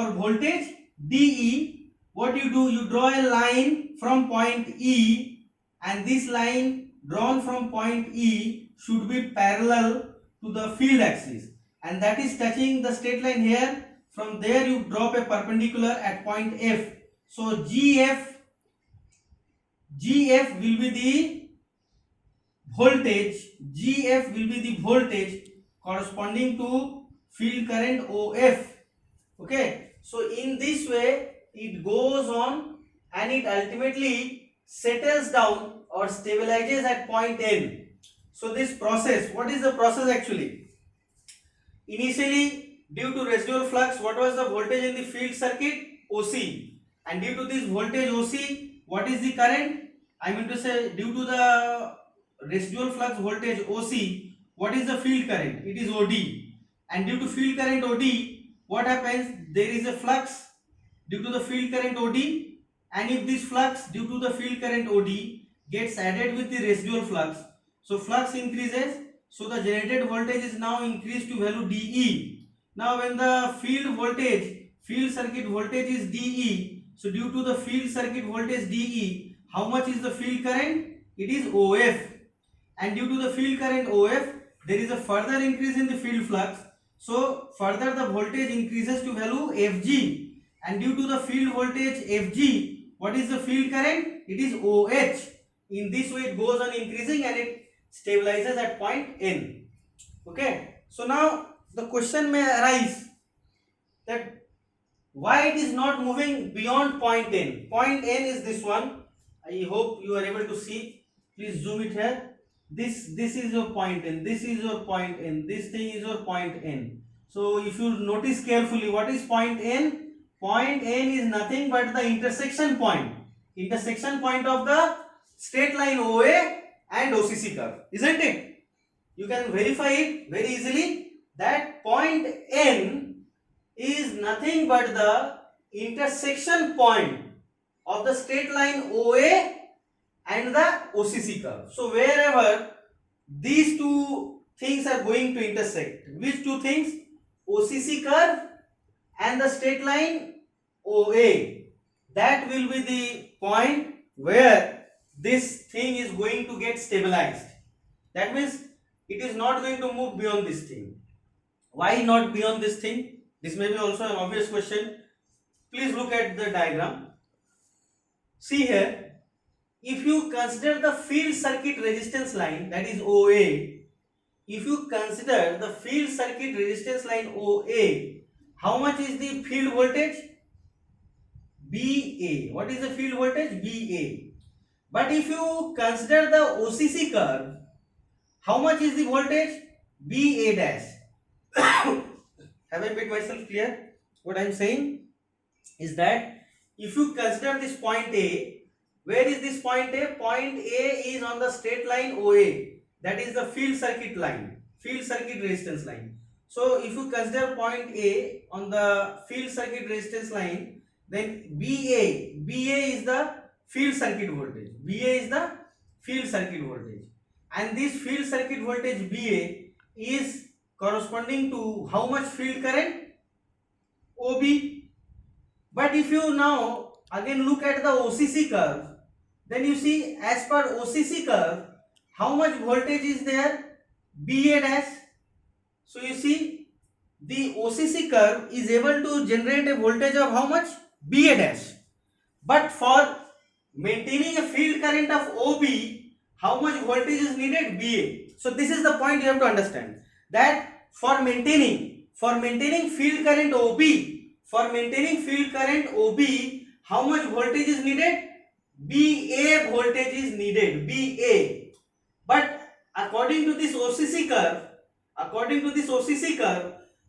what you do, you draw a line from point E, and this line drawn from point E should be parallel to the field axis, and that is touching the straight line here. From there you drop a perpendicular at point F. So GF will be the voltage, corresponding to field current OF. Okay, so in this way it goes on and it ultimately settles down or stabilizes at point N. So this process, what is the process actually? Initially, due to residual flux, what was the voltage in the field circuit? OC. And due to this voltage OC, what is the current? I mean to say, due to the residual flux voltage OC, what is the field current? It is OD. And due to field current OD, what happens? There is a flux due to the field current OD, and if this flux due to the field current OD gets added with the residual flux, so flux increases, so the generated voltage is now increased to value DE. Now when the field circuit voltage is DE, so due to the field circuit voltage DE, how much is the field current? It is OF. And due to the field current OF, there is a further increase in the field flux, so further the voltage increases to value Fg. And due to the field voltage Fg, what is the field current? It is OH. In this way it goes on increasing and it stabilizes at point N. Okay, so now the question may arise that why it is not moving beyond point N. Point N is this one. I hope you are able to see. Please zoom it here. This is your point N, this is your point N, this thing is your point N. So if you notice carefully, what is point N? Point N is nothing but the intersection point of the straight line OA and OCC curve, isn't it? You can verify it very easily that point N is nothing but the intersection point of the straight line OA and the OCC curve. So wherever these two things are going to intersect, which two things? OCC curve and the straight line OA, that will be the point where this thing is going to get stabilized. That means it is not going to move beyond this thing. Why not beyond this thing? This may be also an obvious question. Please look at the diagram. See here, if you consider the field circuit resistance line, that is OA, if you consider the field circuit resistance line OA, how much is the field voltage? BA. What is the field voltage? BA. But if you consider the OCC curve, how much is the voltage? BA dash. Have I made myself clear? What I am saying is that if you consider this point A, where is this point A? Point A is on the straight line OA. That is the field circuit line, field circuit resistance line. So if you consider point A on the field circuit resistance line, then BA is the field circuit voltage. BA is the field circuit voltage. And this field circuit voltage BA is corresponding to how much field current? OB. But if you now again look at the OCC curve, then you see as per OCC curve, how much voltage is there? BA dash. So you see the OCC curve is able to generate a voltage of how much? BA dash. But for maintaining a field current of OB, how much voltage is needed? BA. So this is the point you have to understand, that for maintaining field current OB, how much voltage is needed? BA voltage is needed, BA. But according to this OCC curve,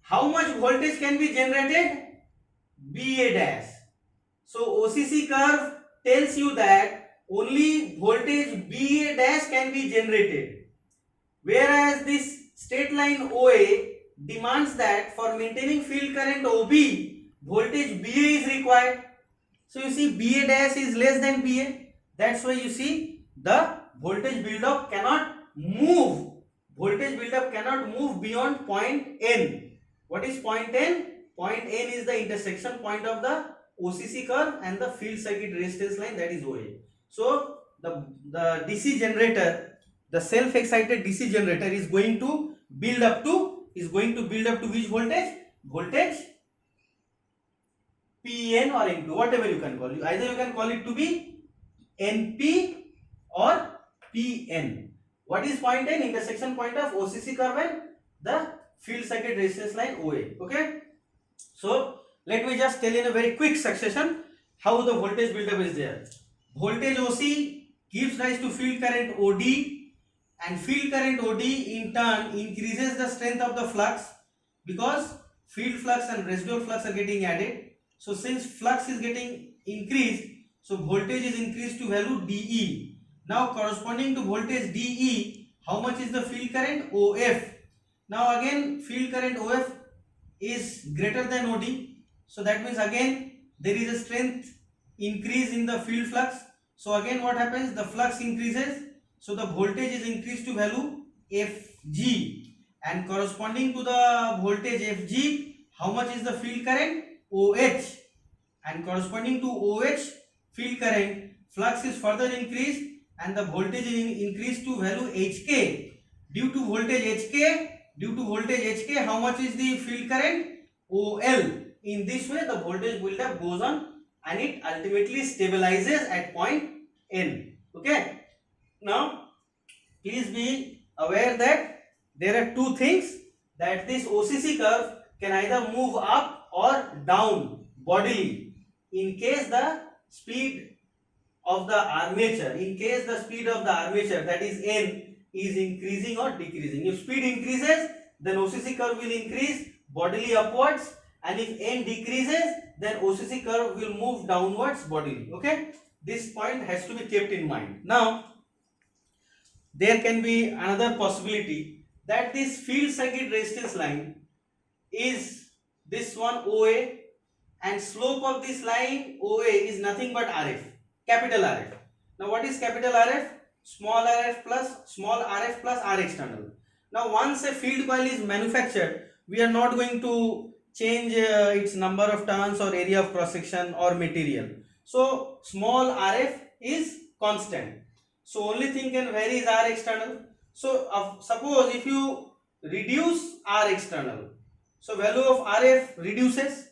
how much voltage can be generated? BA dash. So OCC curve tells you that only voltage BA dash can be generated. Whereas this straight line OA demands that for maintaining field current OB, voltage BA is required. So you see BA dash is less than BA. That's why you see the voltage build-up cannot move. Voltage build-up cannot move beyond point N. What is point N? Point N is the intersection point of the OCC curve and the field circuit resistance line, that is OA. So the DC generator, the self-excited DC generator is going to build up to which voltage? Voltage Pn or N2, whatever you can call it. Either you can call it to be NP or Pn. What is point N? Intersection point of OCC curve and the field circuit resistance line OA. Okay. So let me just tell in a very quick succession how the voltage buildup is there. Voltage OC gives rise to field current OD, and field current OD in turn increases the strength of the flux because field flux and residual flux are getting added. So since flux is getting increased, so voltage is increased to value DE. Now corresponding to voltage DE, how much is the field current? OF. Now again field current OF is greater than OD. So that means again there is a strength increase in the field flux. So again what happens? The flux increases. So the voltage is increased to value Fg. And corresponding to the voltage Fg, how much is the field current? OH. And corresponding to OH field current, flux is further increased and the voltage is increased to value Hk. Due to voltage Hk, how much is the field current? OL. In this way the voltage buildup goes on and it ultimately stabilizes at point N. Okay. Now please be aware that there are two things, that this OCC curve can either move up or down bodily in case the speed of the armature, that is N, is increasing or decreasing. If speed increases, then OCC curve will increase bodily upwards, and if N decreases, then OCC curve will move downwards bodily. Okay, this point has to be kept in mind. Now there can be another possibility that this field circuit resistance line is this one OA, and slope of this line OA is nothing but RF, capital RF. Now what is capital RF? Small RF plus R external. Now once a field coil is manufactured, we are not going to change its number of turns or area of cross section or material. So small RF is constant. So only thing can vary is R external. So suppose if you reduce R external, so value of RF reduces.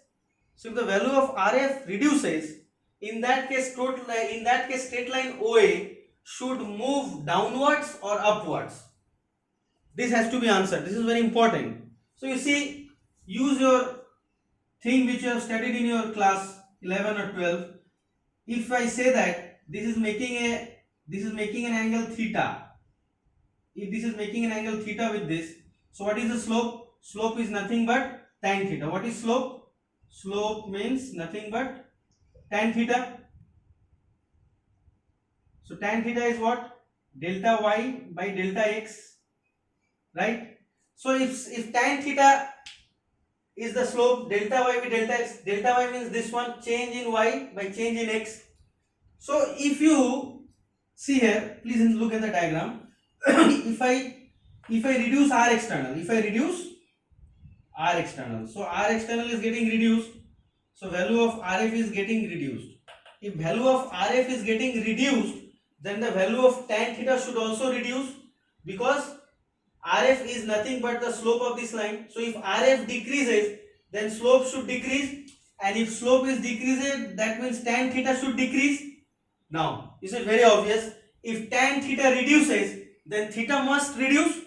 So if the value of RF reduces, in that case straight line OA should move downwards or upwards. This has to be answered. This is very important. So you see, use your thing which you have studied in your class 11 or 12. If I say that this is making an angle theta, if this is making an angle theta with this, so what is the slope? Slope is nothing but tan theta. What is slope? Slope means nothing but tan theta. So tan theta is what? Delta y by delta x, right? So if tan theta is the slope, delta y by delta x, delta y means this one, change in y by change in x. So if you see here, please look at the diagram. if I reduce R external, so R external is getting reduced, so value of RF is getting reduced. If value of RF is getting reduced, then the value of tan theta should also reduce, because RF is nothing but the slope of this line. So if RF decreases, then slope should decrease, and if slope is decreased, that means tan theta should decrease. Now this is very obvious. If tan theta reduces, then theta must reduce.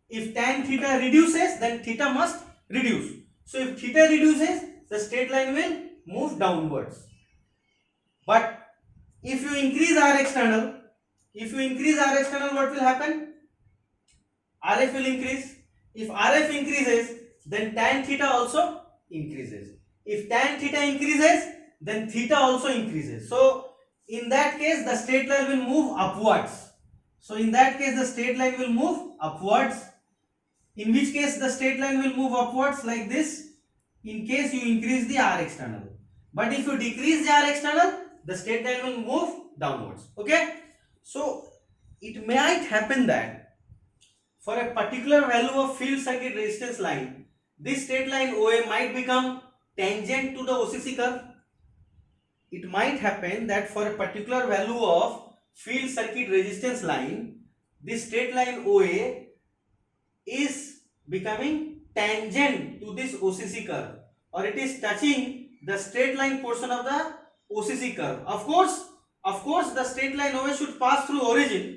If tan theta reduces, then theta must reduce. So if theta reduces, the straight line will move downwards. But if you increase R external, what will happen? RF will increase. If RF increases, then tan theta also increases. If tan theta increases, then theta also increases. So in that case, the straight line will move upwards. So in that case the straight line will move upwards. In which case the straight line will move upwards like this in case you increase the R external. But if you decrease the R external, the straight line will move downwards. Okay. So it might happen that for a particular value of field circuit resistance line, this straight line OA might become tangent to the OCC curve. It might happen that for a particular value of field circuit resistance line, this straight line OA is becoming tangent to this OCC curve, or it is touching the straight line portion of the OCC curve. Of course, the straight line OA should pass through origin.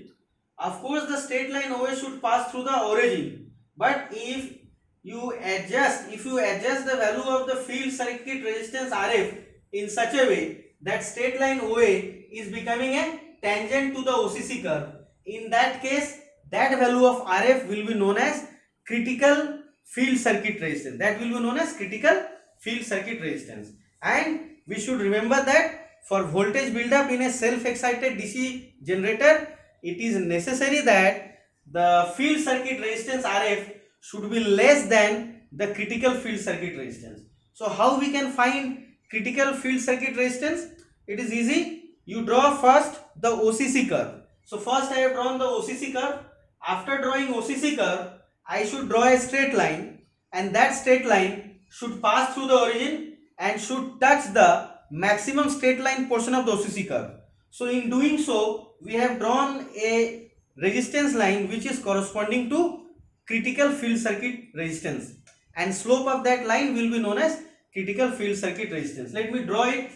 Of course, the straight line OA should pass through the origin. But if you adjust the value of the field circuit resistance RF in such a way that straight line OA is becoming a tangent to the OCC curve, in that case, that value of RF will be known as critical field circuit resistance. That will be known as critical field circuit resistance. And we should remember that for voltage build-up in a self-excited DC generator, it is necessary that the field circuit resistance RF should be less than the critical field circuit resistance. So how we can find critical field circuit resistance? It is easy. You draw first the OCC curve. So first I have drawn the OCC curve. After drawing OCC curve, I should draw a straight line, and that straight line should pass through the origin and should touch the maximum straight line portion of the OCC curve. So in doing so, we have drawn a resistance line which is corresponding to critical field circuit resistance, and slope of that line will be known as critical field circuit resistance. Let me draw it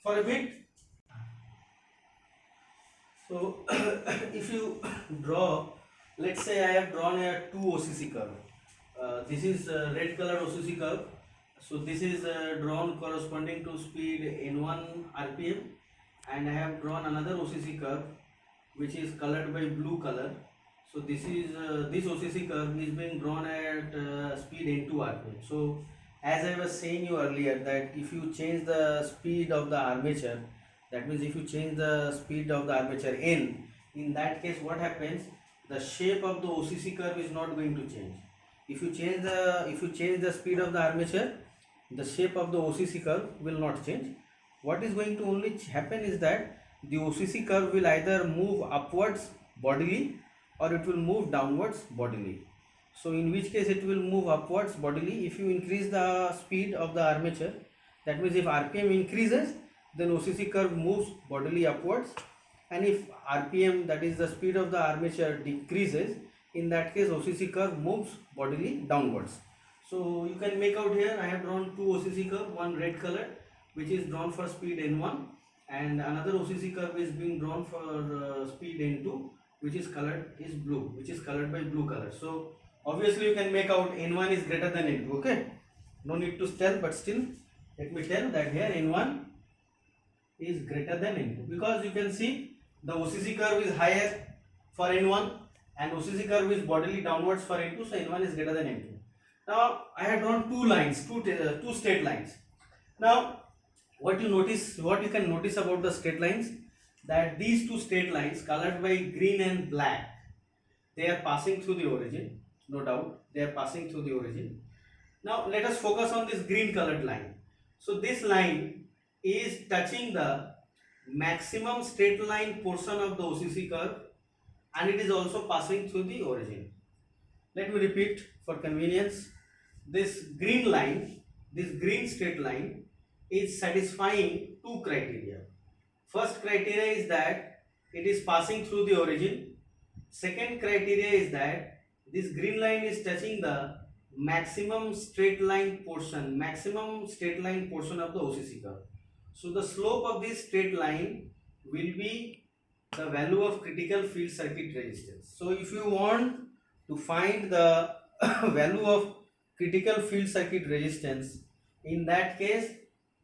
for a bit. So if you draw, let's say I have drawn a 2 OCC curve. This is red color OCC curve. So this is drawn corresponding to speed n1 rpm, and I have drawn another OCC curve which is colored by blue color. So this is this OCC curve is being drawn at speed n2 rpm. So as I was saying you earlier, that if you change the speed of the armature, that means if you change the speed of the armature n, in that case what happens, the shape of the OCC curve is not going to change. If you change the speed of the armature, the shape of the OCC curve will not change. What is going to only happen is that the OCC curve will either move upwards bodily or it will move downwards bodily. So in which case it will move upwards bodily if you increase the speed of the armature. That means if RPM increases, then OCC curve moves bodily upwards, and if RPM, that is the speed of the armature, decreases, in that case OCC curve moves bodily downwards. So you can make out here I have drawn 2 OCC curve, one red color which is drawn for speed n1, and another OCC curve is being drawn for speed n2 which is colored is blue, which is colored by blue color. So obviously you can make out n1 is greater than n2. Okay, no need to tell, but still let me tell that here n1 is greater than n2, because you can see the OCC curve is higher for n1 and OCC curve is bodily downwards for n2, so n1 is greater than n2. Now I have drawn two lines, two straight lines. Now what you can notice about the straight lines, that these two straight lines colored by green and black, they are passing through the origin, no doubt they are passing through the origin. Now let us focus on this green colored line. So this line is touching the maximum straight line portion of the OCC curve, and it is also passing through the origin. Let me repeat for convenience. This green line, this green straight line is satisfying two criteria. First criteria is that it is passing through the origin. Second criteria is that this green line is touching the maximum straight line portion of the OCC curve. So the slope of this straight line will be the value of critical field circuit resistance. So if you want to find the value of critical field circuit resistance, in that case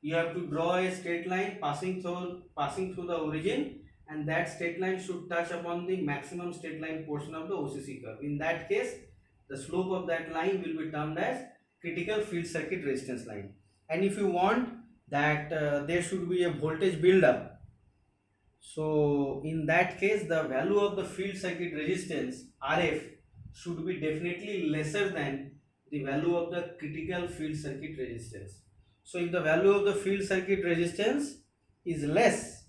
you have to draw a straight line passing through the origin, and that straight line should touch upon the maximum straight line portion of the OCC curve. In that case, the slope of that line will be termed as critical field circuit resistance line. And if you want that there should be a voltage build up, So in that case, the value of the field circuit resistance RF should be definitely lesser than the value of the critical field circuit resistance. So if the value of the field circuit resistance is less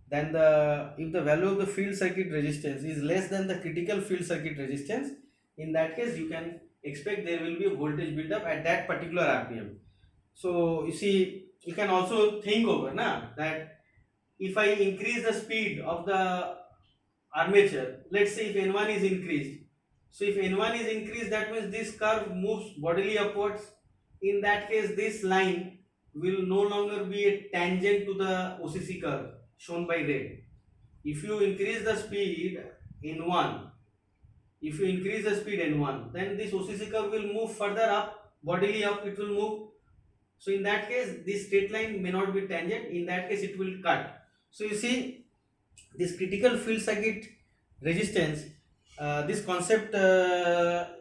than if the value of the field circuit resistance is less than the critical field circuit resistance, in that case you can expect there will be a voltage build up at that particular RPM. So you see, you can also think over that if I increase the speed of the armature, let's say if N1 is increased, so if N1 is increased, that means this curve moves bodily upwards. In that case, this line will no longer be a tangent to the OCC curve shown by red. If you increase the speed N1, if you increase the speed N1, then this OCC curve will move further up, bodily up, it will move. So in that case, this straight line may not be tangent, in that case it will cut. So you see, this critical field circuit resistance, this concept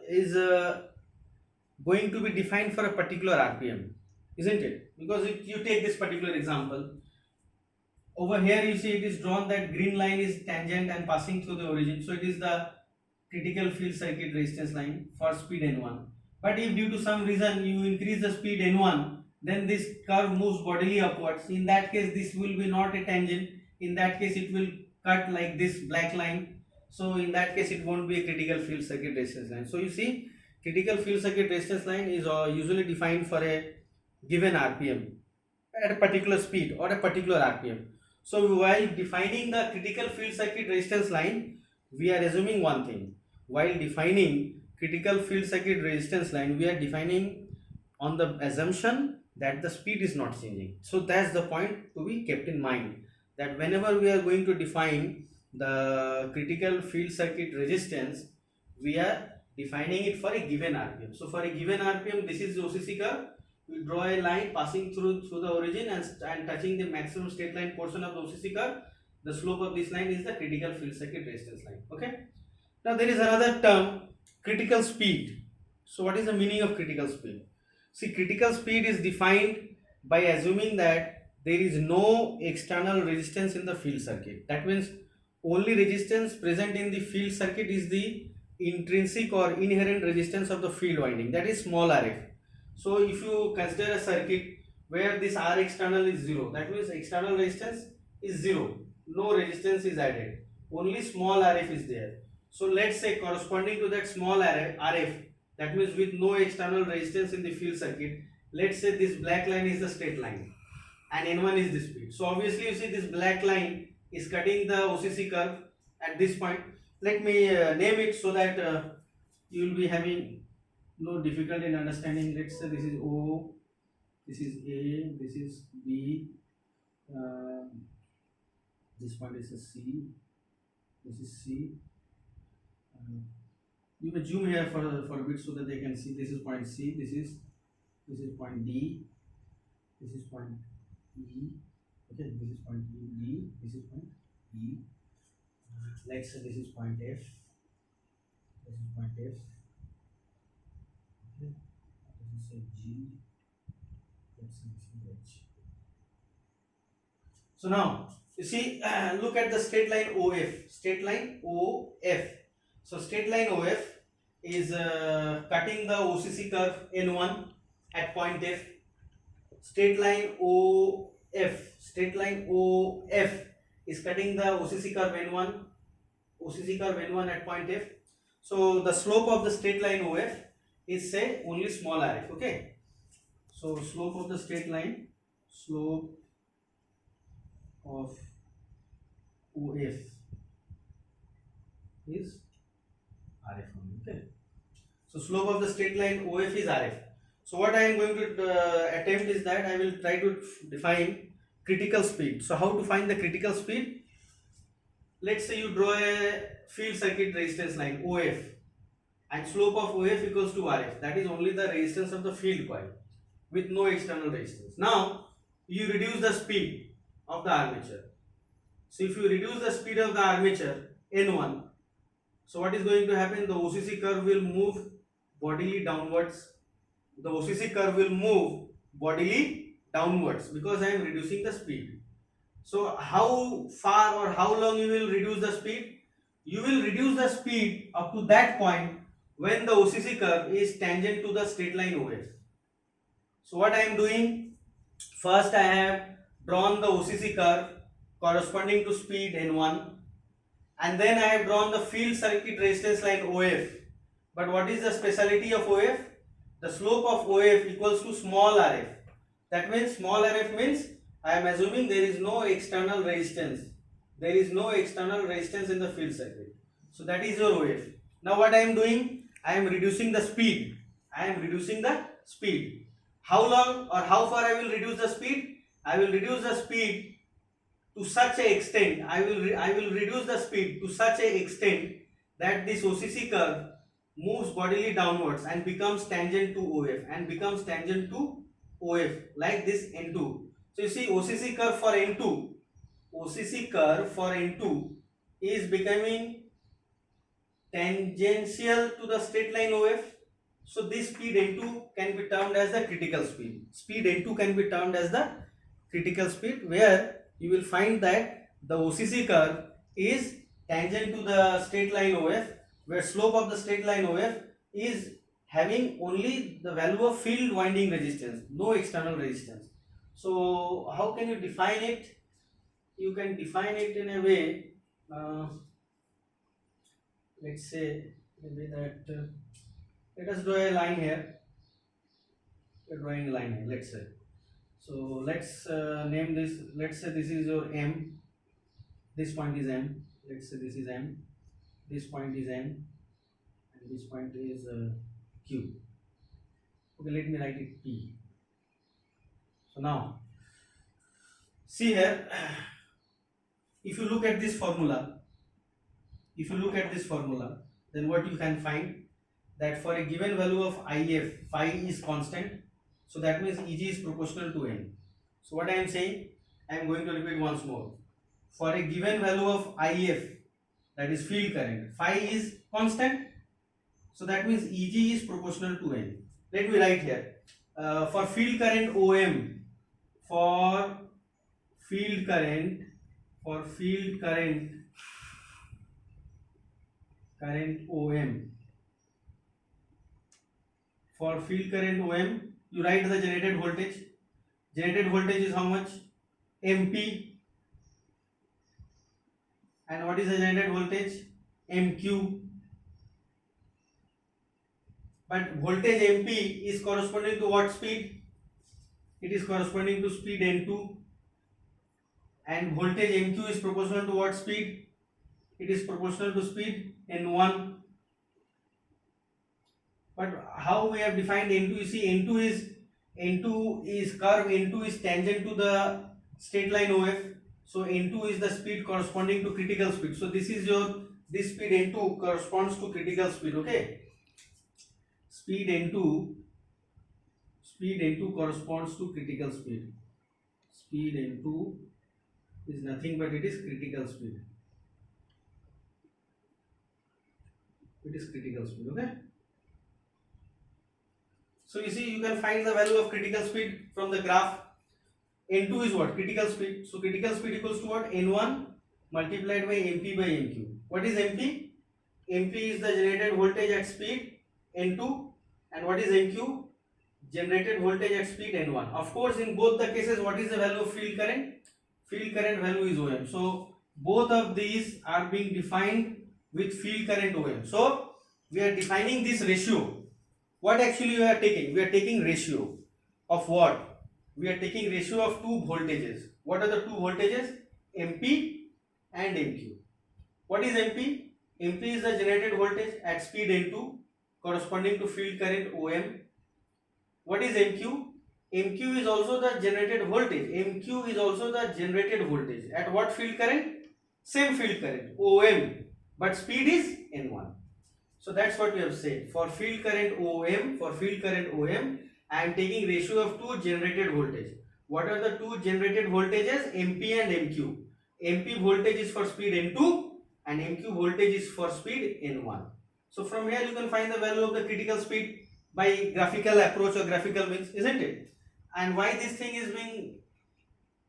is going to be defined for a particular RPM, isn't it? Because if you take this particular example, over here you see it is drawn that green line is tangent and passing through the origin, so it is the critical field circuit resistance line for speed N1. But if due to some reason you increase the speed N1, then this curve moves bodily upwards. In that case, this will be not a tangent. In that case, it will cut like this black line. So in that case, it won't be a critical field circuit resistance line. So you see, critical field circuit resistance line is usually defined for a given RPM at a particular speed or a particular RPM. So while defining the critical field circuit resistance line, we are assuming one thing. While defining critical field circuit resistance line, we are defining on the assumption that the speed is not changing. So that's the point to be kept in mind, that whenever we are going to define the critical field circuit resistance, we are defining it for a given RPM. So for a given RPM, this is the OCC curve. We draw a line passing through the origin and touching the maximum straight line portion of the OCC curve. The slope of this line is the critical field circuit resistance line. Okay. Now there is another term, critical speed. So what is the meaning of critical speed? See, critical speed is defined by assuming that there is no external resistance in the field circuit. That means only resistance present in the field circuit is the intrinsic or inherent resistance of the field winding, that is small Rf. So if you consider a circuit where this R external is 0, that means external resistance is 0, no resistance is added, only small Rf is there. So let's say corresponding to that small Rf, that means with no external resistance in the field circuit, let's say this black line is the straight line and N1 is the speed. So obviously you see this black line is cutting the OCC curve at this point. Let me name it so that you will be having no difficulty in understanding. Let's say this is O, this is A, this is B, this point is a C, this is C. You may zoom here for a bit so that they can see. This is point C, this is point D, this is point E. Okay, this is point D, this is point E. Let's say this is point F, this is point F. Okay, this is a G, let's say this is H. So now you see, look at the straight line OF, straight line OF. So straight line OF is cutting the OCC curve N1 at point F. Straight line OF, straight line OF is cutting the OCC curve N1, OCC curve N1 at point F. So the slope of the straight line OF is say only small Rf. Okay. So slope of the straight line, slope of OF is Rf only. Okay. So slope of the straight line OF is Rf. So what I am going to attempt is that I will try to define critical speed. So how to find the critical speed? Let's say you draw a field circuit resistance line OF and slope of OF equals to Rf. That is only the resistance of the field coil with no external resistance. Now you reduce the speed of the armature. So if you reduce the speed of the armature N1, so what is going to happen? The OCC curve will move bodily downwards. The OCC curve will move bodily downwards because I am reducing the speed. So how far or how long you will reduce the speed? You will reduce the speed up to that point when the OCC curve is tangent to the straight line OF. So what I am doing, first I have drawn the OCC curve corresponding to speed N1, and then I have drawn the field circuit resistance line OF. But what is the speciality of OF? The slope of OF equals to small rf. That means small rf means I am assuming there is no external resistance. There is no external resistance in the field circuit. So that is your OF. Now what I am doing? I am reducing the speed. I am reducing the speed. How long or how far I will reduce the speed? I will reduce the speed to such a extent. I will reduce the speed to such a extent that this OCC curve moves bodily downwards and becomes tangent to OF like this N2. So you see OCC curve for N2 is becoming tangential to the straight line OF. So this speed N2 can be termed as the critical speed. Speed N2 can be termed as the critical speed, where you will find that the OCC curve is tangent to the straight line OF, where slope of the straight line OF is having only the value of field winding resistance, no external resistance. So how can you define it? You can define it in a way, let's say maybe that let us draw a line here. We're drawing a line here, let's say. So let's name this, let's say this is your M, this point is M, let's say this is M, this point is N, and this point is Q. Okay, let me write it P. So now, see here, if you look at this formula, then what you can find, that for a given value of IF, phi is constant, so that means Eg is proportional to N. So what I am saying, I am going to repeat once more. For a given value of IF, that is field current, phi is constant, so that means Eg is proportional to N. Let me write here, for field current OM, for field current OM, for field current OM, you write the generated voltage. Generated voltage is how much? MP. And what is the generated voltage? MQ. But voltage MP is corresponding to what speed? It is corresponding to speed N2. And voltage MQ is proportional to what speed? It is proportional to speed N1. But how we have defined N2? You see, N2 is tangent to the straight line OF. So N2 is the speed corresponding to critical speed. So this speed N2 corresponds to critical speed. Okay, speed N2 corresponds to critical speed. Speed N2 is nothing but it is critical speed. It is critical speed. Okay. So you see, you can find the value of critical speed from the graph. N2 is what? Critical speed. So critical speed equals to what? N1 multiplied by MP by MQ. What is MP? MP is the generated voltage at speed N2. And what is MQ? Generated voltage at speed N1. Of course, in both the cases, what is the value of field current? Field current value is OM. So both of these are being defined with field current OM. So we are defining this ratio. What actually we are taking? We are taking ratio of what? We are taking ratio of two voltages. What are the two voltages? MP and MQ. What is MP? MP is the generated voltage at speed N2 corresponding to field current OM. What is MQ? MQ is also the generated voltage. MQ is also the generated voltage. At what field current? Same field current, OM, but speed is N1. So that's what we have said. For field current OM, I am taking ratio of two generated voltage. What are the two generated voltages? MP and MQ. MP voltage is for speed N2 and MQ voltage is for speed N1. So from here you can find the value of the critical speed by graphical approach or graphical means, isn't it? And why this thing is being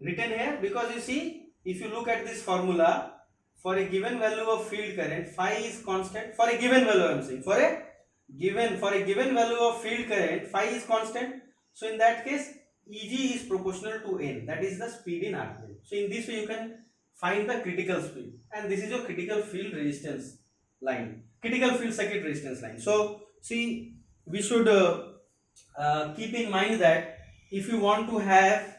written here? Because you see, if you look at this formula, for a given value of field current, phi is constant. For a given value, I am saying, for a given value of field current, phi is constant. So in that case, Eg is proportional to n, that is the speed in rpm. So in this way you can find the critical speed, and this is your critical field resistance line, critical field circuit resistance line. So see, we should keep in mind that if you want to have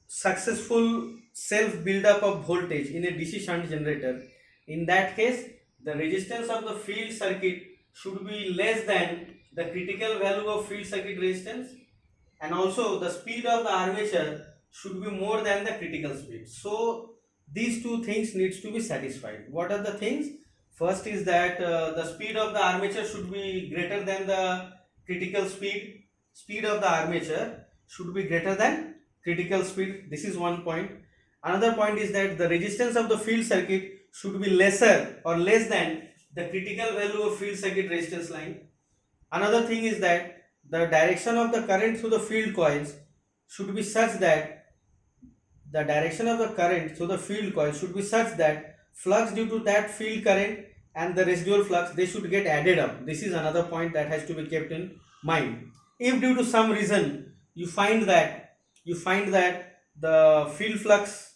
successful self build up of voltage in a DC shunt generator, in that case the resistance of the field circuit should be less than the critical value of field circuit resistance, and also the speed of the armature should be more than the critical speed. So these two things needs to be satisfied. What are the things? First is that the speed of the armature should be greater than the critical speed of the armature should be greater than critical speed. This is one point. Another point is that the resistance of the field circuit should be lesser or less than the critical value of field circuit resistance line. Another thing is that the direction of the current through the field coils should be such that flux due to that field current and the residual flux, they should get added up. This is another point that has to be kept in mind. If due to some reason you find that the field flux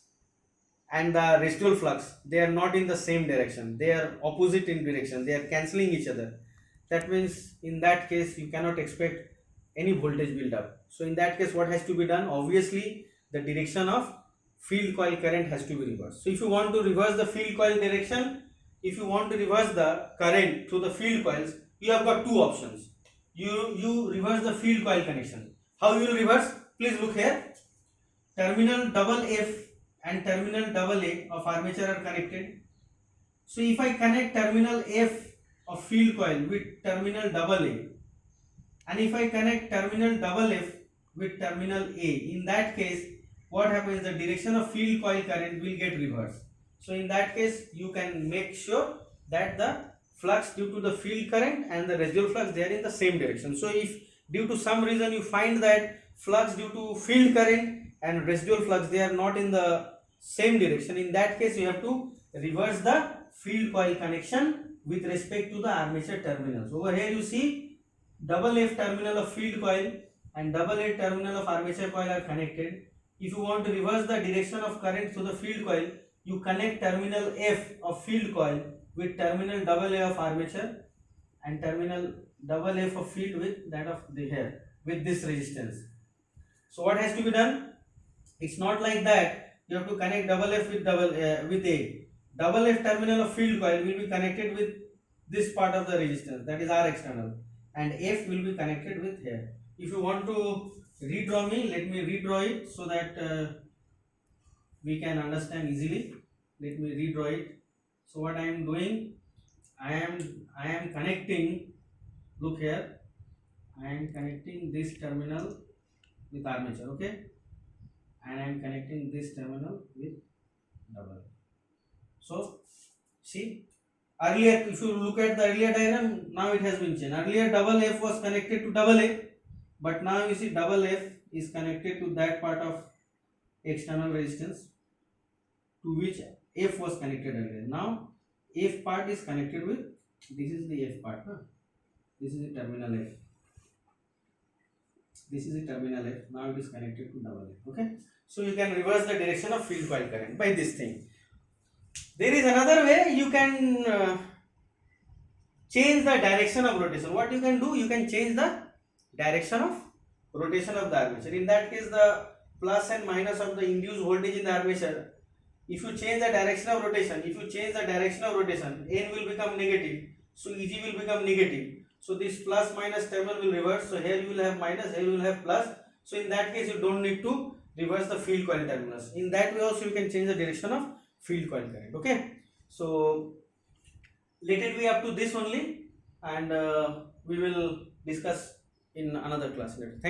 and the residual flux, they are not in the same direction, they are opposite in direction, they are cancelling each other, that means in that case you cannot expect any voltage build up. So in that case, what has to be done? Obviously the direction of field coil current has to be reversed. So if you want to reverse the field coil direction, if you want to reverse the current through the field coils, you have got two options. You reverse the field coil connection. How you will reverse? Please look here. Terminal double F and terminal double A of armature are connected. So if I connect terminal F of field coil with terminal double A, and if I connect terminal double F with terminal A, in that case what happens? The direction of field coil current will get reversed. So in that case you can make sure that the flux due to the field current and the residual flux, they are in the same direction. So if due to some reason you find that flux due to field current and residual flux, they are not in the same direction, in that case you have to reverse the field coil connection with respect to the armature terminals. Over here you see double F terminal of field coil and double A terminal of armature coil are connected. If you want to reverse the direction of current through the field coil, you connect terminal F of field coil with terminal double A of armature and terminal double F of field with that of the here with this resistance. So what has to be done? It's not like that. You have to connect double F with with A. Double F terminal of field coil will be connected with this part of the resistance, that is R external, and F will be connected with here. If you want to redraw me, let me redraw it so that we can understand easily. Let me redraw it. So what I am doing, I am connecting, look here, I am connecting this terminal with armature, okay, and I am connecting this terminal with double. So see, earlier if you look at the earlier diagram, now it has been changed. Earlier double F was connected to double A, but now you see double F is connected to that part of external resistance to which F was connected earlier. Now F part is connected with, this is the F part, this is the terminal F, this is the terminal F, now it is connected to double F, okay. So you can reverse the direction of field coil current by this thing. There is another way you can change the direction of rotation. What you can do, you can change the direction of rotation of the armature. In that case, the plus and minus of the induced voltage in the armature, if you change the direction of rotation, N will become negative, so Eg will become negative. So this plus minus terminal will reverse. So here you will have minus, here you will have plus. So in that case, you don't need to reverse the field coil terminals. In that way also you can change the direction of field coil current, okay. So let it be up to this only, and we will discuss in another class later. Thank